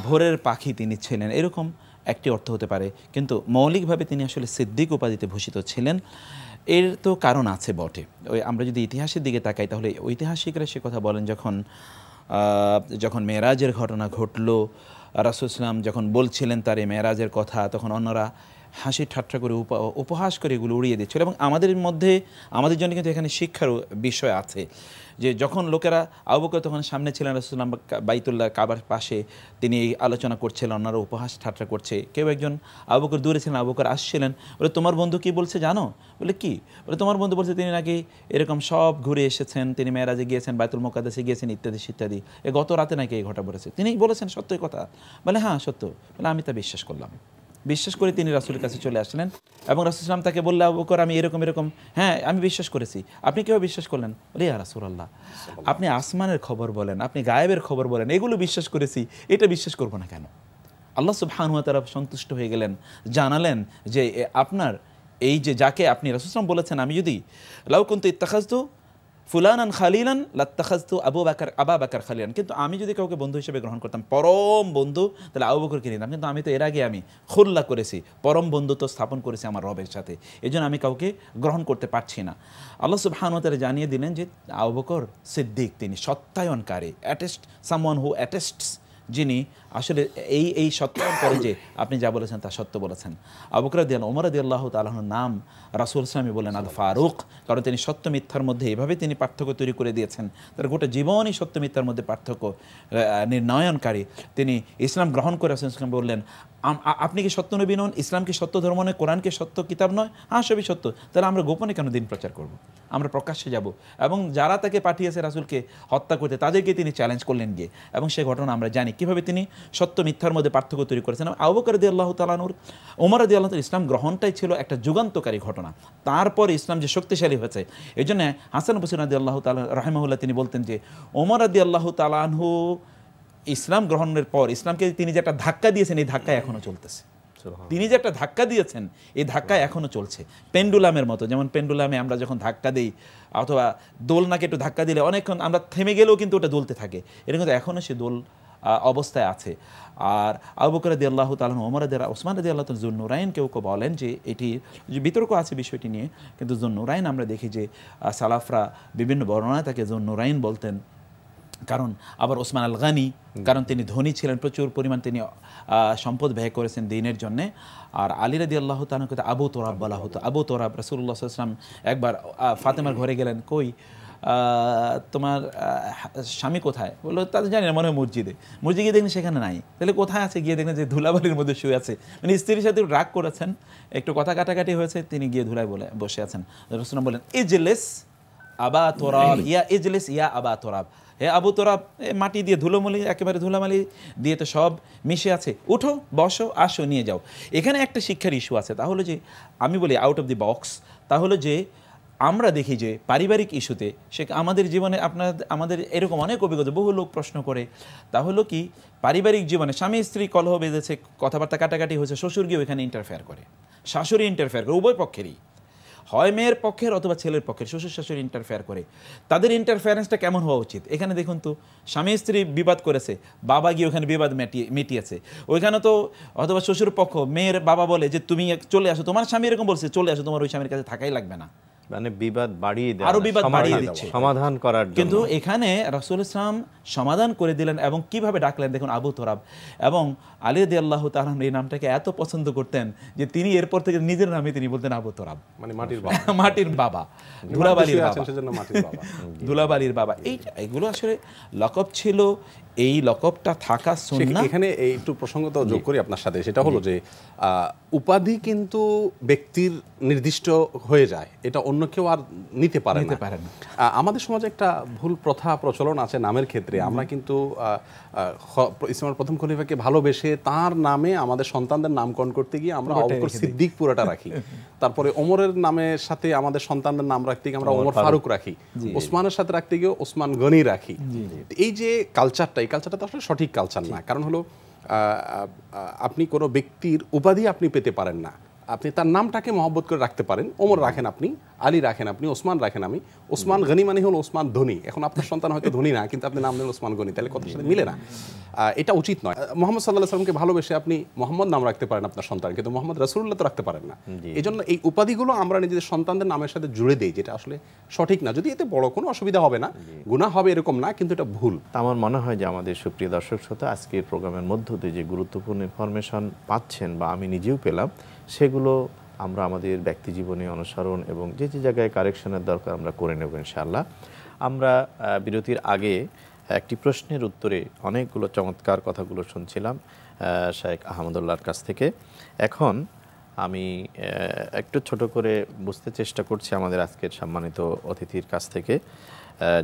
ভোরের পাখি তিনি ছিলেন, এরকম একটি অর্থ হতে পারে। কিন্তু মৌলিকভাবে তিনি আসলে সিদ্দিক উপাধিতে ভূষিত ছিলেন। এর তো কারণ আছে বটে। ওই আমরা যদি ইতিহাসের দিকে তাকাই, তাহলে ঐতিহাসিকরা সে কথা বলেন, যখন মেরাজের ঘটনা ঘটলো, রাসূল সাল্লাল্লাহু যখন বলছিলেন তার এই মেরাজের কথা, তখন অন্যরা হাসি ঠাট্টা করে উপহাস করে এগুলো উড়িয়ে দিচ্ছিল। এবং আমাদের জন্য কিন্তু এখানে শিক্ষার বিষয় আছে, যে যখন লোকেরা আবু বকর তখন সামনে ছিলেন, রাসূল সাল্লাল্লাহু বাইতুল্লাহ কাবার পাশে তিনি এই আলোচনা করছিলেন, অন্যরা উপহাস ঠাট্টা করছে। কেউ একজন আবু বকর দূরে ছিলেন, আবু বকর আসছিলেন, বলে তোমার বন্ধু কি বলছে জানো? বলে কি? বলে তোমার বন্ধু বলছে তিনি নাকি এরকম সব ঘুরে এসেছেন, তিনি মেরাজে গিয়েছেন, বাইতুল মুকাদ্দাসে গিয়েছেন, ইত্যাদি ইত্যাদি, গত রাতে নাকি এই ঘটনা বলেছে। তিনি বলেছেন সত্যই কথা? বলে হ্যাঁ সত্য। বলে আমি তা বিশ্বাস করলাম। বিশ্বাস করে তিনি রাসূলের কাছে চলে আসলেন এবং রাসূল সাল্লাল্লাহু তাকে বললে, আবু বকর আমি এরকম, হ্যাঁ আমি বিশ্বাস করেছি। আপনি কেউ বিশ্বাস করলেন? বলে ইয়া রাসূলুল্লাহ, আপনি আসমানের খবর বলেন, আপনি গায়েবের খবর বলেন, এগুলো বিশ্বাস করেছি, এটা বিশ্বাস করব না কেন? আল্লাহ সুবহানাহু ওয়া তাআলা সন্তুষ্ট হয়ে গেলেন, জানালেন যে আপনার এই যে যাকে আপনি রাসূল সাল্লাল্লাহু বলেছেন, আমি যদি লাউ কুনতু ইত্তাখাযতু ফুলানান খালিলান লাত্তাখাযতু আবা বকর খালিলান, কিন্তু আমি যদি কাউকে বন্ধু হিসেবে গ্রহণ করতাম, পরম বন্ধু, তাহলে আবু বকরকে নিতাম। কিন্তু আমি তো এর আগে আমি খুল্লা করেছি, পরম বন্ধুত্ব স্থাপন করেছি আমার রবের সাথে, এজন্য আমি কাউকে গ্রহণ করতে পারছি না। আল্লাহ সুবহানাহু ওয়া তাআলা জানিয়ে দিলেন যে আবু বকর সিদ্দিক, তিনি সত্যায়নকারী, সামওয়ান হু অ্যাটেস্টস, যিনি আসলে এই সত্যায়ন করে যে আপনি যা বলেছেন তা সত্য বলেছেন। আবু বকর রাদিয়াল্লাহু ওমর রাদিয়াল্লাহু তাআলা আনহুর নাম রাসূল সাল্লাল্লাহু বলেন আল ফারুক, কারণ তিনি সত্য মিথ্যার মধ্যে এভাবে তিনি পার্থক্য তৈরি করে দিয়েছেন। তার গোটা জীবনই সত্য মিথ্যার মধ্যে পার্থক্য নির্ণয়নকারী। তিনি ইসলাম গ্রহণ করে রাসূল সাল্লাল্লাহু বললেন, আপনি কি সত্য নবী নন? ইসলাম কি সত্য ধর্ম নয়? কোরআন কি সত্য কিতাব নয়? হ্যাঁ, সবই সত্য। তাহলে আমরা গোপনে কেন দিন প্রচার করব? আমরা প্রকাশ্যে যাব এবং যারা তাকে পাঠিয়েছে রাসূলকে হত্যা করতে, তাদেরকে তিনি চ্যালেঞ্জ করলেন গিয়ে, এবং সে ঘটনা আমরা জানি কীভাবে তিনি সত্য মিথ্যার মধ্যে পার্থক্য তৈরি করেছেন। আবু বকর রাদিয়াল্লাহু তাআলা নূর, ওমর রাদিয়াল্লাহু তাআলা, ইসলাম গ্রহণটাই ছিল একটা যুগান্তকারী ঘটনা। তারপর ইসলাম যে শক্তিশালী হয়েছে, এই জন্য হাসান বসরি রাদিয়াল্লাহু তাআলা রাহিমাহুল্লাহ তিনি বলতেন যে ওমর রাদিয়াল্লাহু তাআলা আনহু ইসলাম গ্রহণের পর ইসলামকে তিনি যে একটা ধাক্কা দিয়েছেন, এই ধাক্কা এখনো চলতেছে। তিনি যে একটা ধাক্কা দিয়েছেন, এই ধাক্কা এখনো চলছে, পেন্ডুলামের মতো। যেমন পেন্ডুলামে আমরা যখন ধাক্কা দিই অথবা দোলনাকে একটু ধাক্কা দিলে অনেকক্ষণ আমরা থেমে গেলেও কিন্তু ওটা দুলতে থাকে, এটা কিন্তু এখনো সে দোল অবস্থায় আছে। আর আবু বকর রাদিয়াল্লাহু তাআলা, ওমর রাদিয়াল্লাহু, ওসমান রাদিয়াল্লাহু তাআলা, যুন্নুরাইন কেউ বলেন যে এটি বিতর্ক আছে বিষয়টি নিয়ে, কিন্তু যুন্নুরাইন আমরা দেখি যে সালাফরা বিভিন্ন বর্ণনায় তাকে যুন্নুরাইন বলতেন। কারণ আবার ওসমান আল গানি, কারণ তিনি ধনী ছিলেন, প্রচুর পরিমাণ তিনি সম্পদ ব্যয় করেছেন দ্বীনের জন্যে। আর আলী রাদিয়াল্লাহু তাআলাকে আবু তোরাব বলা হতো। আবু তোরাব, রাসূলুল্লাহ সাল্লাল্লাহু আলাইহি ওয়াসাল্লাম একবার ফাতেমার ঘরে গেলেন, কই তোমার স্বামী কোথায়? বললো তাদের জানি না, মনে হয় মসজিদে। মসজিদে গিয়ে দেখলেন সেখানে নাই। তাহলে কোথায় আছে? গিয়ে দেখলেন যে ধুলাবালির মধ্যে শুয়ে আছে। মানে স্ত্রীর সাথে রাগ করেছেন, একটু কথা কাটাকাটি হয়েছে, তিনি গিয়ে ধুলায় বলে বসে আছেন। রাসূলুল্লাহ বলেন ইজলিস আবা তোরাব, ইয়া ইজলিস ইয়া আবা তোরাব, হে আবু তোরাব, মাটি দিয়ে ধুলোমলি, একেবারে ধুলামালি দিয়ে তো সব মিশে আছে, উঠো, বসো, আসো, নিয়ে যাও। এখানে একটা শিক্ষার ইস্যু আছে, তাহলে যে আমি বলি আউট অফ দি বক্স, তাহলে যে আমরা দেখি যে পারিবারিক ইস্যুতে সে আমাদের জীবনে আমাদের এরকম অনেক অভিজ্ঞতা, বহু লোক প্রশ্ন করে, তাহলে কি পারিবারিক জীবনে স্বামী স্ত্রী কলহ বেঁধেছে, কথাবার্তা কাটাকাটি হয়েছে, শ্বশুর গিয়ে ওইখানে ইন্টারফেয়ার করে, শাশুড়ি ইন্টারফেয়ার করে, উভয় পক্ষেরই, হয় মেয়ের পক্ষের অথবা ছেলের পক্ষের, শ্বশুর শাশুড়ি ইন্টারফেয়ার করে। তাদের ইন্টারফেয়ারেন্সটা কেমন হওয়া উচিত? এখানে দেখুন তো, স্বামী স্ত্রী বিবাদ করেছে, বাবা গিয়ে ওখানে বিবাদ মিটিয়েছে, ওইখানে তো অথবা শ্বশুর পক্ষ, মেয়ের বাবা বলে যে তুমি চলে আসো, তোমার স্বামী এরকম বলছে চলে আসো, তোমার ওই স্বামীর কাছে থাকাই লাগবে না, মানে বিবাদ বাড়িয়ে দেয়, আরো বিবাদ বাড়িয়ে দিচ্ছে সমাধান করার জন্য। কিন্তু এখানে রাসূল ইসলাম সমাধান করে দিলেন এবং কিভাবে ডাকলেন দেখুন, আবু তোরাব। এবং আলী রাদিয়াল্লাহু তাআলা এই নামটাকে এত পছন্দ করতেন যে তিনি এরপর থেকে নিজের নামে তিনি বলতেন আবু তোরাব, মানে মাটির বাবা, মাটির বাবা, ধুলাবালির বাবা, ধুলাবালির বাবা। এইগুলো আসলে লকব ছিল, এই লকবটা থাকা সুন্নাহ। এখানে একটু প্রসঙ্গত যোগ করি আপনার সাথে, সেটা হলো যে উপাধি কিন্তু ব্যক্তির নির্দিষ্ট হয়ে যায়, এটা অন্য কেউ আর নিতে পারে না। আমাদের সমাজে একটা ভুল প্রথা প্রচলন আছে নামের ক্ষেত্রে। আমরা কিন্তু ইসলামের প্রথম খলিফাকে ভালোবেসে তার নামে আমাদের সন্তানদের নামকরণ করতে গিয়ে আমরা আবু বকর সিদ্দিক পুরোটা রাখি, তারপরে ওমরের নামের সাথে আমাদের সন্তানদের নাম রাখতে গিয়ে আমরা ওমর ফারুক রাখি, ওসমানের সাথে রাখতে গিয়ে ওসমান গনি রাখি। এই যে কালচারটা, এই কালচারটা তো আসলে সঠিক কালচার না। কারণ হলো আপনি কোনো ব্যক্তির উপাধি আপনি পেতে পারেন না, আপনি তার নামটাকে মহব্বত করে রাখতে পারেন। ওমর রাখেন আপনি, আলী রাখেন আপনি, ওসমান রাখেন আমি, ওসমান গনি মানে হলো ওসমান ধনী। এখন আপনার সন্তান হয়তো ধনী না, কিন্তু আপনি নাম দেন ওসমান গনি, তাহলে কথার সাথে মিলে না, এটা উচিত নয়। মোহাম্মদ সাল্লাল্লাহু আলাইহি ওয়াসাল্লামকে ভালোবেসে আপনি মোহাম্মদ নাম রাখতে পারেন আপনার সন্তান, কিন্তু মোহাম্মদ রাসূলুল্লাহ তো রাখতে পারেন না। এই জন্য এই উপাধিগুলো আমরা নিজেদের সন্তানদের নামের সাথে জুড়ে দিই, যেটা আসলে সঠিক না। যদি এতে বড় কোনো অসুবিধা হবে না, গুনাহ হবে এরকম না, কিন্তু এটা ভুল। আমার মনে হয় যে আমাদের সুপ্রিয় দর্শক শ্রোতা আজকের প্রোগ্রামের মধ্য দিয়ে যে গুরুত্বপূর্ণ ইনফরমেশন পাচ্ছেন বা আমি নিজেও পেলাম, সেগুলো আমরা আমাদের ব্যক্তি জীবনে অনুসরণ এবং যে যে জায়গায় কারেকশনের দরকার আমরা করে নেব ইনশাআল্লাহ। আমরা বিরতির আগে একটি প্রশ্নের উত্তরে অনেকগুলো চমৎকার কথাগুলো শুনছিলাম শাইখ আহমদুল্লাহর কাছ থেকে। এখন আমি একটু ছোট করে বুঝতে চেষ্টা করছি আমাদের আজকের সম্মানিত অতিথির কাছ থেকে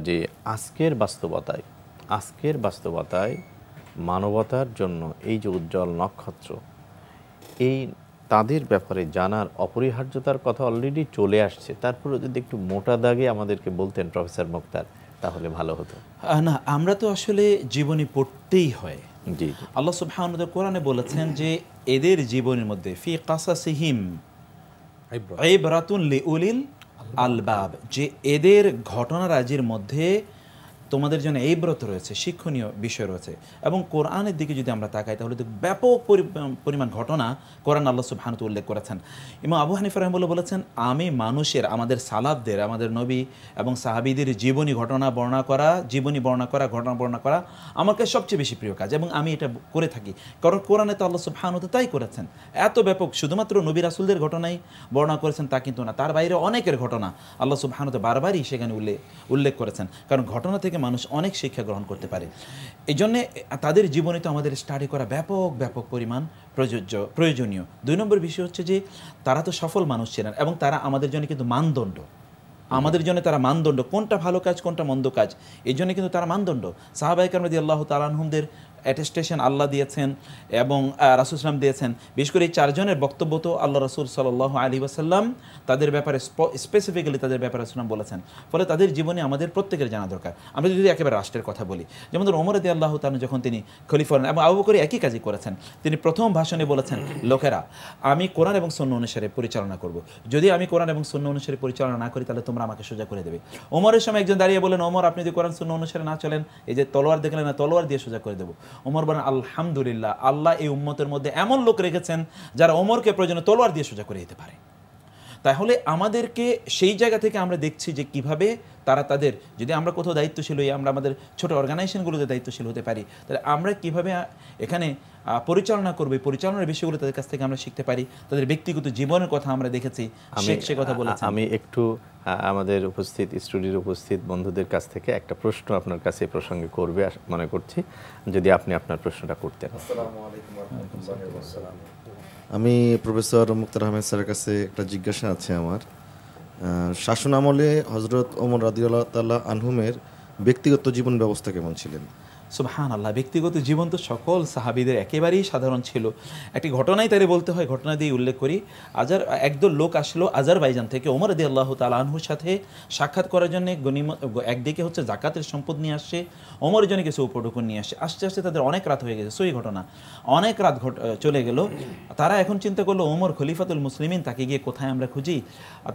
যে আজকের বাস্তবতায় মানবতার জন্য এই যে উজ্জ্বল নক্ষত্র, এই তাদের ব্যাপারে জানার অপরিহার্যতার কথা অলরেডি চলে আসছে, তারপরে যদি একটু মোটা দাগে আমাদেরকে বলতেন প্রফেসর মুক্তার, তাহলে ভালো হতো। না, আমরা তো আসলে জীবনী পড়তেই হয়। জি, আল্লাহ সুবহানাহু ওয়া তাআলা কোরআনে বলেছেন যে এদের জীবনের মধ্যে ফি কাসাসিহিম ইবরাতুন লিউলিল আলবাব, যে এদের ঘটনারাজির মধ্যে তোমাদের জন্য ইবরত রয়েছে, শিক্ষণীয় বিষয় রয়েছে। এবং কোরআনের দিকে যদি আমরা তাকাই তাহলে তো ব্যাপক পরিমাণ ঘটনা কোরআন আল্লাহ সুবহানাহু ওয়া তাআলা উল্লেখ করেছেন। ইমাম আবু হানিফা রাহিমাহুল্লাহ বলেছেন, আমি মানুষের, আমাদের সালাফদের, আমাদের নবী এবং সাহাবীদের জীবনী বর্ণনা করা আমার কাছে সবচেয়ে বেশি প্রিয় কাজ, এবং আমি এটা করে থাকি। কারণ কোরআনে তো আল্লাহ সুবহানাহু ওয়া তাআলা তাই করেছেন। এত ব্যাপক, শুধুমাত্র নবী রাসূলদের ঘটনাই বর্ণনা করেছেন তা কিন্তু না, তার বাইরে অনেকের ঘটনা আল্লাহ সুবহানাহু ওয়া তাআলা বারবারই সেখানে উল্লেখ করেছেন। কারণ ঘটনা থেকে মানুষ অনেক শিক্ষা গ্রহণ করতে পারে। এই জন্যে তাদের জীবনে তো আমাদের স্টাডি করা ব্যাপক পরিমাণ প্রয়োজনীয়। 2 নম্বর বিষয় হচ্ছে যে তারা তো সফল মানুষ ছিলেন এবং তারা আমাদের জন্য কিন্তু মানদণ্ড, আমাদের জন্য তারা মানদণ্ড, কোনটা ভালো কাজ কোনটা মন্দ কাজ, এই জন্য কিন্তু তারা মানদণ্ড। সাহাবায়ে কেরাম রাদিয়াল্লাহু তাআলা আনহুমদের অ্যাটেস্টেশন আল্লাহ দিয়েছেন এবং রাসূল সাল্লাল্লাহু আলাইহি ওয়াসাল্লাম দিয়েছেন। বিশেষ করে এই 4 জনের বক্তব্য তো আল্লাহ রাসূল সাল্লাল্লাহু আলাইহি ওয়াসাল্লাম তাদের ব্যাপারে স্পেসিফিক্যালি তাদের ব্যাপারে রাসূল বলেছেন, ফলে তাদের জীবনে আমাদের প্রত্যেকের জানা দরকার। আমরা যদি একেবারে রাষ্ট্রের কথা বলি, যেমন ধরুন ওমর রাদিয়াল্লাহু তাআলা যখন তিনি খলিফা হলেন এবং আবু বকর একই কাজই করেছেন, তিনি প্রথম ভাষণে বলেছেন, লোকেরা আমি কোরআন এবং সুন্নাহ অনুসারে পরিচালনা করব, যদি আমি কোরআন এবং সুন্নাহ অনুসারে পরিচালনা না করি তাহলে তোমরা আমাকে সোজা করে দেবে। ওমরের সময় একজন দাঁড়িয়ে বলেন, ওমর আপনি যদি কোরআন সুন্নাহ অনুসারে না চলেন, এই যে তলোয়ার দেখলেন না, তলোয়ার দিয়ে সোজা করে দেবো। ওমর বলেন, আলহামদুলিল্লাহ, আল্লাহ এই উম্মতের মধ্যে এমন লোক রেখেছেন যারা ওমরকে প্রয়োজনে তলোয়ার দিয়ে সোজা করে দিতে পারে। তাহলে আমাদেরকে সেই জায়গা থেকে আমরা দেখছি যে কিভাবে তারা তাদের, যদি আমরা কোথাও দায়িত্বশীল হই, আমরা আমাদের ছোট অর্গানাইজেশনগুলোতে দায়িত্বশীল হতে পারি, তাহলে আমরা কিভাবে এখানে পরিচালনা করবে, পরিচালনার বিষয়গুলো তাদের কাছ থেকে আমরা শিখতে পারি। তাদের ব্যক্তিগত জীবনের কথা আমরা দেখেছি, সে কথা বলেছেন। আমি একটু আমাদের উপস্থিত স্টুডিওর উপস্থিত বন্ধুদের কাছ থেকে একটা প্রশ্ন আপনার কাছে এই প্রসঙ্গে করবে মনে করছি, যদি আপনি আপনার প্রশ্নটা করতেন। আসসালামু আলাইকুম ওয়া রাহমাতুল্লাহি ওয়া বারাকাতুহু। আমি প্রফেসর মুক্তার আহমেদ স্যারের কাছে একটা জিজ্ঞাসা আছে আমার। শাসন আমলে হযরত ওমর রাদিয়াল্লাহু তাআলা আনহুমের ব্যক্তিগত জীবন ব্যবস্থা কেমন ছিলেন? সুবহানাল্লাহ, ব্যক্তিগত জীবন তো সকল সাহাবীদের একেবারেই সাধারণ ছিল। একটি ঘটনাই তারে বলতে হয়, ঘটনা দিয়ে উল্লেখ করি। একদল লোক আসলো আজারবাইজান থেকে ওমর রাদিয়াল্লাহু তাআলা আনহুর সাথে সাক্ষাৎ করার জন্য। একদিকে হচ্ছে যাকাতের সম্পদ নিয়ে আসছে, ওমরের জন্য কিছু উপঢৌকন নিয়ে আসছে। আস্তে আস্তে তাদের অনেক রাত হয়ে গেছে, সই ঘটনা, অনেক রাত চলে গেল। তারা এখন চিন্তা করলো ওমর খলিফাতুল মুসলিমিন, তাকে গিয়ে কোথায় আমরা খুঁজি,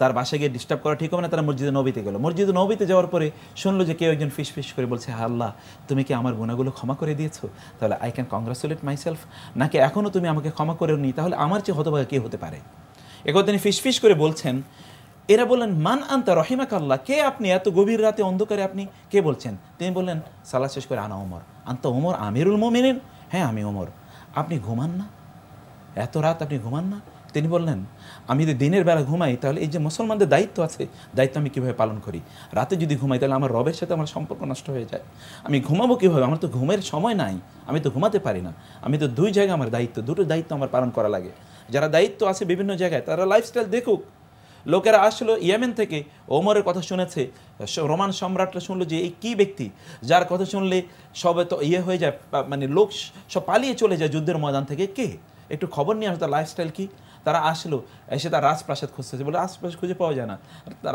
তার বাসায় গিয়ে ডিস্টার্ব করা ঠিক হবে না। তারা মসজিদে নবীতে গেল। মসজিদে নবীতে যাওয়ার পরে শুনলো যে কেউ একজন ফিস করে বলছে, হ্যাঁ আল্লাহ, তুমি কি আমার গুনাহগুলো ক্ষমা করে দিয়েছো? তাহলে আই ক্যান কংগ্রাচুলেট মাইসেলফ। নাকি এখনও তুমি আমাকে ক্ষমা করেও নি? তাহলে আমার চেয়ে হতভাগা কে হতে পারে? একবার তিনি ফিস করে বলছেন। এরা বললেন, মান আনতা রহিমাকাল্লাহ, কে আপনি? এত গভীর রাতে অন্ধকারে আপনি কে বলছেন? তিনি বললেন সালাত শেষ করে, আনা ওমর। আনতা ওমর আমিরুল মুমিনিন? হ্যাঁ আমি ওমর। আপনি ঘুমান না? এত রাত আপনি ঘুমান না? তিনি বললেন, আমি যদি দিনের বেলা ঘুমাই তাহলে এই যে মুসলমানদের দায়িত্ব আছে, দায়িত্ব আমি কীভাবে পালন করি? রাতে যদি ঘুমাই তাহলে আমার রবের সাথে আমার সম্পর্ক নষ্ট হয়ে যায়। আমি ঘুমাবো কীভাবে? আমার তো ঘুমের সময় নাই, আমি তো ঘুমাতে পারি না। আমি তো দুই জায়গায় আমার দায়িত্ব, দুটো দায়িত্ব আমার পালন করা লাগে। যারা দায়িত্ব আছে বিভিন্ন জায়গায়, তারা লাইফস্টাইল দেখুক। লোকেরা আসলো ইয়েমেন থেকে, ওমরের কথা শুনেছে, রোমান সম্রাটরা শুনলো যে এই কী ব্যক্তি যার কথা শুনলে সবে তো হয়ে যায়, মানে লোক সব পালিয়ে চলে যায় যুদ্ধের ময়দান থেকে। কে একটু খবর নিয়ে আসে তার লাইফস্টাইল কী? তারা আসলো, এসে তার রাজপ্রাসাদ খুঁজতেছে, বলে রাজপ্রাসাদ খুঁজে পাওয়া যায় না।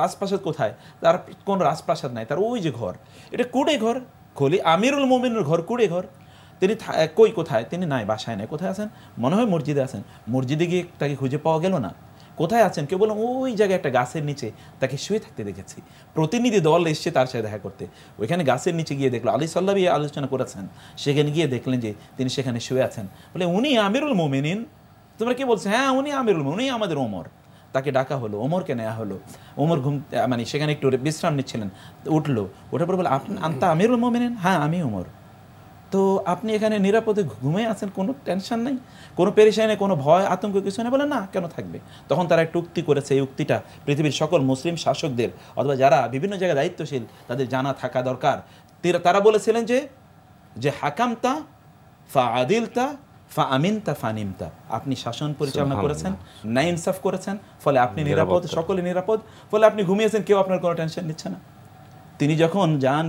রাজপ্রাসাদ কোথায়? তার কোনো রাজপ্রাসাদ নাই, তার ওই যে ঘর, এটা কুড়ে ঘর, আমিরুল মুমিনের ঘর, কুড়ে ঘর। তিনি কোথায়? তিনি নাই, বাসায় নাই। কোথায় আছেন? মনে হয় মসজিদে আছেন। মসজিদে গিয়ে তাকে খুঁজে পাওয়া গেল না। কোথায় আছেন? কেউ বললাম ওই জায়গায় একটা গাছের নিচে তাকে শুয়ে থাকতে দেখেছি। প্রতিনিধি দল এসছে তার সাথে দেখা করতে, ওইখানে গাছের নিচে গিয়ে দেখলো। আলী সাল্লাল্লাহু আলাইহি আলোচনা করেছেন, সেখানে গিয়ে দেখলেন যে তিনি সেখানে শুয়ে আছেন। বলে উনি আমিরুল মুমিনিন? তোমরা কি বলছো? হ্যাঁ উনি আমিরুল মুমিনিন, উনি আমাদের ওমর। তাকে ডাকা হলো, ওমরকে নেওয়া হলো। ওমর মানে সেখানে একটু বিশ্রাম নিচ্ছিলেন, উঠলো। ওঠার পর বলে, আনতা আমিরুল মুমিনিন? হ্যাঁ আমি ওমর। তো আপনি এখানে নিরাপদে ঘুমিয়ে আছেন, কোনো টেনশন নেই, কোনো পেরেশানি নেই, কোনো ভয় আতঙ্ক কিছু নেই? বলে না, কেন থাকবে? তখন তারা একটা উক্তি করেছে, এই উক্তিটা পৃথিবীর সকল মুসলিম শাসকদের অথবা যারা বিভিন্ন জায়গায় দায়িত্বশীল তাদের জানা থাকা দরকার। তারা বলেছিলেন যে হাকামতা ফা আদিলতা ফা আমিনতা ফা নিমতা, আপনি শাসন পরিচালনা করেছেন, ন্যায় ইনসাফ করেছেন, ফলে আপনি নিরাপদ, সকলে নিরাপদ, ফলে আপনি ঘুমিয়েছেন, কেউ আপনার কোনো টেনশন নিচ্ছে না। তিনি যখন যান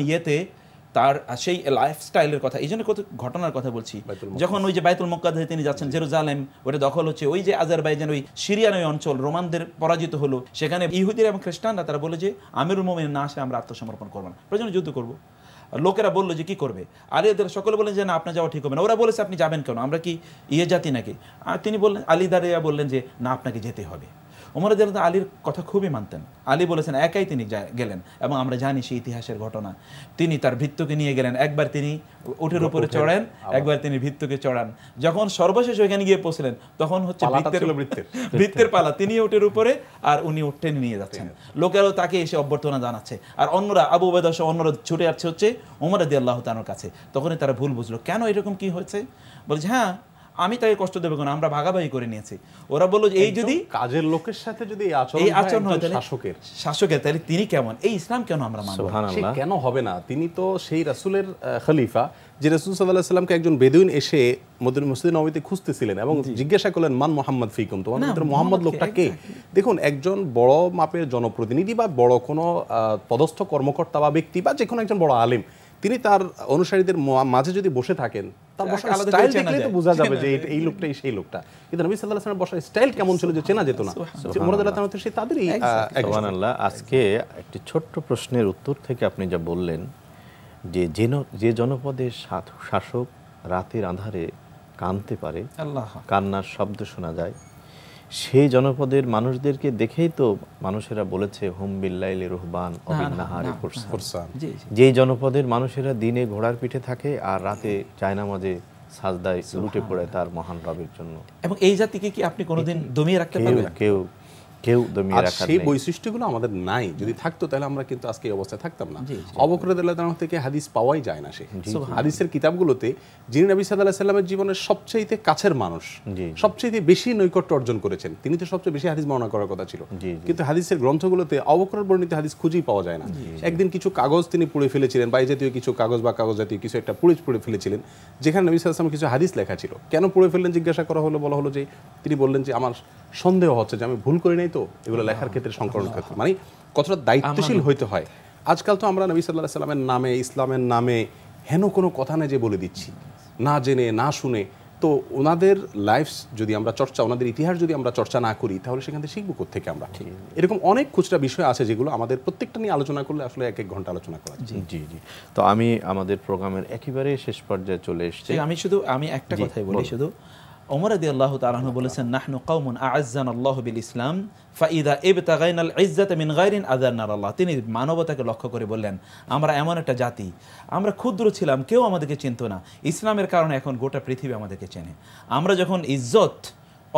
তার সেই লাইফস্টাইলের কথা, এই জন্য কত ঘটনার কথা বলছি। যখন ওই যে বাইতুল মুকাদ্দাসে তিনি যাচ্ছেন, জেরুজালেম ওটা দখল হচ্ছে, ওই যে আজারবাইজান, ওই সিরিয়ান ওই অঞ্চল রোমানদের পরাজিত হলো, সেখানে ইহুদিরা এবং খ্রিস্টানরা তারা বলে যে আমিরুল মুমিনিন না আসলে আমরা আত্মসমর্পণ করবো না, প্রয়োজনে যুদ্ধ করবো। লোকেরা বললো যে কি করবে? আলী সকলে বললেন যে না, আপনার যাওয়া ঠিক হবে না। ওরা বলেছে আপনি যাবেন কেন? আমরা কি জাতি নাকি? আর তিনি বললেন, আলী দাঁড়িয়ে বললেন যে না, আপনাকে যেতে হবে। ওমর রাদিয়াল্লাহু আলীর কথা খুবই মানতেন। আলী বলেছেন একাই তিনি গেলেন, এবং আমরা জানি সেই ইতিহাসের ঘটনা। তিনি তার ভৃত্যকে নিয়ে গেলেন, একবার তিনি উটের উপরে চড়েন, একবার তিনি ভৃত্যকে চড়ান। যখন সর্বশেষ ওইখানে গিয়ে পৌঁছলেন, তখন হচ্ছে ভৃত্যের পালা, তিনি উটের উপরে আর উনি উঠে নিয়ে যাচ্ছেন। লোকেরাও তাকে এসে অভ্যর্থনা জানাচ্ছে, আর অন্যরা আবু উবাইদা সহ অন্যরা ছুটে যাচ্ছে হচ্ছে ওমর রাদিয়াল্লাহু তাআলার কাছে। তখনই তারা ভুল বুঝলো, কেন এরকম কি হয়েছে? বলছে হ্যাঁ আমি তাকে কষ্ট দেবো কেন, আমরা ভাগাভাগি করে নিয়েছি। ওরা বললো এই যদি কাজের লোকের সাথে যদি এই আচরণ হয় তাহলে শাসকের তাহলে তিনি কেমন, এই ইসলাম কেন আমরা মানব? সে কেন হবে না? তিনি তো সেই রাসূলের খলিফা, যে রাসূল সাল্লাল্লাহু আলাইহি সাল্লামকে একজন বেদুইন এসে মসজিদ নববীতে খুঁজতেছিলেন এবং জিজ্ঞাসা করলেন মান মুহাম্মদ ফিকুম, তোমাদের ভিতরে মুহাম্মদ লোকটা কে? দেখুন, একজন বড় মাপের জনপ্রতিনিধি বা বড় কোনো পদস্থ কর্মকর্তা বা ব্যক্তি বা যে কোনো একজন বড় আলেম, তিনি তার অনুসারীদের মাঝে যদি বসে থাকেন, তার বসার স্টাইল দেখলে তো বোঝা যাবে যে এই লোকটাই সেই লোকটা। কিন্তু নবী সাল্লাল্লাহু আলাইহি ওয়াসাল্লাম বসার স্টাইল কেমন ছিল যে চেনা যেত না। ওমর রাদিয়াল্লাহু তাআলা সেই তাদেরই সুবহানাল্লাহ। আজকে একটি ছোট্ট প্রশ্নের উত্তর থেকে আপনি যা বললেন যে যে জনপদের শাসক রাতের আঁধারে কাঁদতে পারে, কান্নার শব্দ শোনা যায়, সেই জনপদের মানুষদেরকে দেখেই তো মানুষেরা বলেছে হুম বিল্লাইলি রুহবান অবিন নাহারি ফুরসান। যেই জনপদের মানুষেরা দিনে ঘোড়ার পিঠে থাকে আর রাতে জায়নামাজে সাজদায় লুটে পড়ে তার মহান রবের জন্য। এবং এই জাতিকে কি আপনি কোনোদিন দমিয়ে রাখতে পারবেন? কেউ দমিয়ে রাখার সেই বৈশিষ্ট্যগুলো আমাদের নাই। যদি থাকতো তাহলে আমরা কিন্তু আজকে এই অবস্থায় থাকতাম না। আবু বকর রাদিয়াল্লাহু তাআলা থেকে হাদিস পাওয়াই যায় না। সে হাদিসের কিতাবগুলোতে যিনি নবী সাল্লাল্লাহু আলাইহি সাল্লামের জীবনের সবচেয়ে কাছের মানুষ, সবচেয়ে বেশি নৈকট্য অর্জন করেছেন, তিনি তো সবচেয়ে বেশি হাদিস বর্ণনা করার কথা ছিল, কিন্তু হাদিসের গ্রন্থগুলোতে আবু বকরের বর্ণিত হাদিস খুঁজেই পাওয়া যায় না। একদিন কিছু কাগজ তিনি পুড়ে ফেলেছিলেন, বা এই জাতীয় কিছু কাগজ বা কাগজ জাতীয় কিছু একটা পুড়ে ফেলেছিলেন, যেখানে নবী সাল্লাল্লাহু আলাইহি ওয়াসাল্লাম কিছু হাদিস লেখা ছিল। কেন পুড়ে ফেললেন জিজ্ঞাসা করা হলো, বলা হলো যে তিনি বললেন যে আমার সন্দেহ হচ্ছে যে আমি ভুল করি নাই তো এগুলো লেখার ক্ষেত্রে, সংকলন ক্ষেত্রে। মানে কতটা দায়িত্বশীল হইতে হয়। আজকাল তো আমরা নবী সাল্লাল্লাহু আলাইহি সাল্লামের নামে, ইসলামের নামে হেন কোনো কথা নেই যে বলে দিচ্ছি, না জেনে না শুনে। তো ওনাদের লাইফ যদি আমরা চর্চা, ওনাদের ইতিহাস যদি আমরা চর্চা না করি, তাহলে সেখান থেকে শিখবো কোত্থেকে আমরা? এরকম অনেক খুচরা বিষয় আছে যেগুলো আমাদের প্রত্যেকটা নিয়ে আলোচনা করলে আসলে এক ঘন্টা আলোচনা করা। জি। তো আমি আমাদের প্রোগ্রামের একেবারে শেষ পর্যায়ে চলে এসেছি। আমি একটা কথাই বলি, শুধু ওমর রাদিয়াল্লাহু তাআলা আনহু বলেছেন নাহনু কওমুন আ'আজ্জানাল্লাহু বিল ইসলাম ফাইদা ইবতাগাইনাল ইজ্জাতা মিন গায়রিন আযান্নাল্লাহ। তিনি মানবতাকে লক্ষ্য করে বললেন, আমরা এমন একটা জাতি, আমরা ক্ষুদ্র ছিলাম, কেউ আমাদেরকে চিনতো না, ইসলামের কারণে এখন গোটা পৃথিবী আমাদেরকে চেনে। আমরা যখন ইজ্জত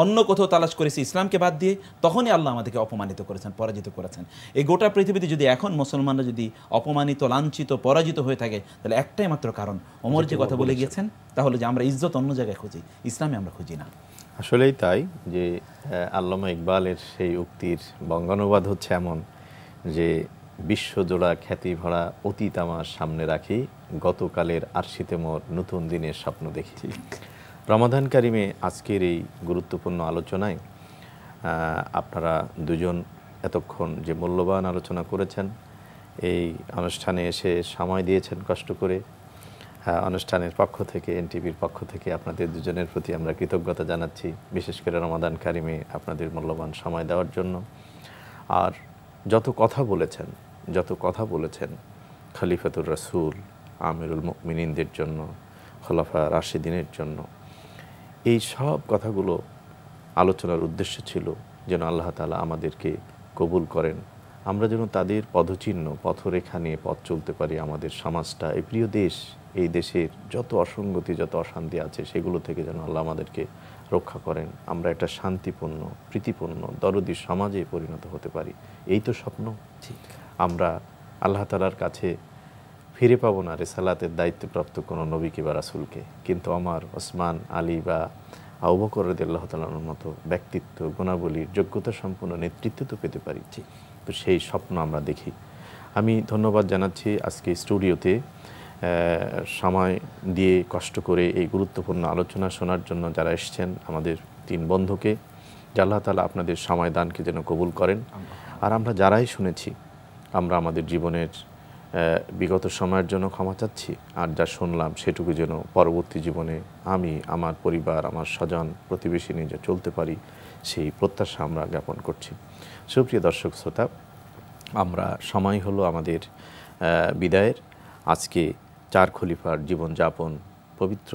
অন্য কোথাও তালাশ করেছি ইসলামকে বাদ দিয়ে, তখনই আল্লাহ আমাদেরকে অপমানিত করেছেন, পরাজিত করেছেন। এই গোটা পৃথিবীতে যদি এখন মুসলমানরা যদি অপমানিত, লাঞ্ছিত, পরাজিত হয়ে থাকে, তাহলে একটাই মাত্র কারণ, ওমর যে কথা বলে গিয়েছেন, তাহলে যে আমরা ইজ্জত অন্য জায়গায় খুঁজি, ইসলামে আমরা খুঁজি না। আসলেই তাই, যে আল্লামা ইকবালের সেই উক্তির বঙ্গানুবাদ হচ্ছে এমন যে বিশ্বজোড়া খ্যাতি ভরা অতীত আমার সামনে রাখি, গতকালের আরশিতে মোর নতুন দিনের স্বপ্ন দেখি। রমাদান কারিমে আজকের এই গুরুত্বপূর্ণ আলোচনায় আপনারা দুজন এতক্ষণ যে মূল্যবান আলোচনা করেছেন, এই অনুষ্ঠানে এসে সময় দিয়েছেন কষ্ট করে, অনুষ্ঠানের পক্ষ থেকে, এনটিভির পক্ষ থেকে আপনাদের দুজনের প্রতি আমরা কৃতজ্ঞতা জানাচ্ছি, বিশেষ করে রমাদান কারিমে আপনাদের মূল্যবান সময় দেওয়ার জন্য। আর যত কথা বলেছেন খলিফাতুর রাসূল, আমিরুল মুমিনিনদের জন্য, খোলাফা রাশিদিনের জন্য, এই সব কথাগুলো আলোচনার উদ্দেশ্য ছিল যেন আল্লাহ তাআলা আমাদেরকে কবুল করেন, আমরা যেন তাদের পদচিহ্ন, পথরেখা নিয়ে পথ চলতে পারি। আমাদের সমাজটা, এই প্রিয় দেশ, এই দেশের যত অসঙ্গতি, যত অশান্তি আছে, সেগুলো থেকে যেন আল্লাহ আমাদেরকে রক্ষা করেন, আমরা একটা শান্তিপূর্ণ, প্রীতিপূর্ণ, দরদি সমাজে পরিণত হতে পারি। এই তো স্বপ্ন। আমরা আল্লাহ তাআলার কাছে ফিরে পাবো না রিসালাতের দায়িত্বপ্রাপ্ত কোনো নবীকে বা রাসূলকে, কিন্তু আমার ওসমান, আলী বা আবু বকর রাদিয়াল্লাহু তাআলার মতো ব্যক্তিত্ব, গুণাবলীর, যোগ্যতা সম্পন্ন নেতৃত্ব তো পেতে পারি। তো সেই স্বপ্ন আমরা দেখি। আমি ধন্যবাদ জানাচ্ছি আজকে স্টুডিওতে সময় দিয়ে কষ্ট করে এই গুরুত্বপূর্ণ আলোচনা শোনার জন্য যারা এসেছেন, আমাদের তিন বন্ধুকে, যে আল্লাহ তাআলা আপনাদের সময় দানকে যেন কবুল করেন। আর আমরা যারাই শুনেছি, আমরা আমাদের জীবনের বিগত সময়ের জন্য ক্ষমা চাচ্ছি, আর যা শুনলাম সেটুকু যেন পরবর্তী জীবনে আমি, আমার পরিবার, আমার স্বজন, প্রতিবেশী নিয়ে যে চলতে পারি, সেই প্রত্যাশা আমরা জ্ঞাপন করছি। সুপ্রিয় দর্শক শ্রোতা, আমরা সময় হলো আমাদের বিদায়ের। আজকে চার খলিফার জীবনযাপন, পবিত্র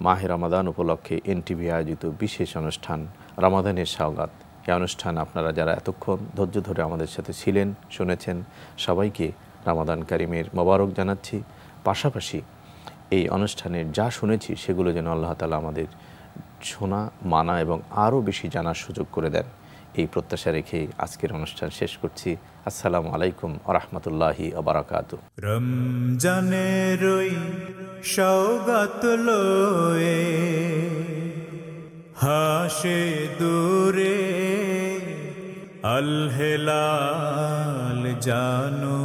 মাহে রমাদান উপলক্ষে এনটিভি আয়োজিত বিশেষ অনুষ্ঠান রমাদানের সওগাত, এই অনুষ্ঠান আপনারা যারা এতক্ষণ ধৈর্য ধরে আমাদের সাথে ছিলেন, শুনেছেন, সবাইকে রমাদান কারিমের মোবারক জানাচ্ছি। পাশাপাশি এই অনুষ্ঠানের যা শুনেছি সেগুলো যেন আল্লাহ তাআলা আমাদের শোনা, মানা এবং আরও বেশি জানার সুযোগ করে দেন, এই প্রত্যাশা রেখে আজকের অনুষ্ঠান শেষ করছি। আসসালামু আলাইকুম ওয়া রাহমাতুল্লাহি ওয়া বারাকাতুহু। রমজানের ওই সওগাত লয়ে আকাশে দূরে আল হেলাল জানো,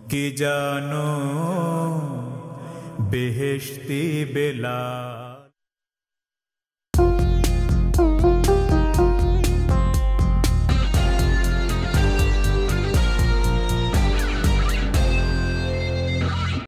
কি জানো বেহেশতি বেলাল।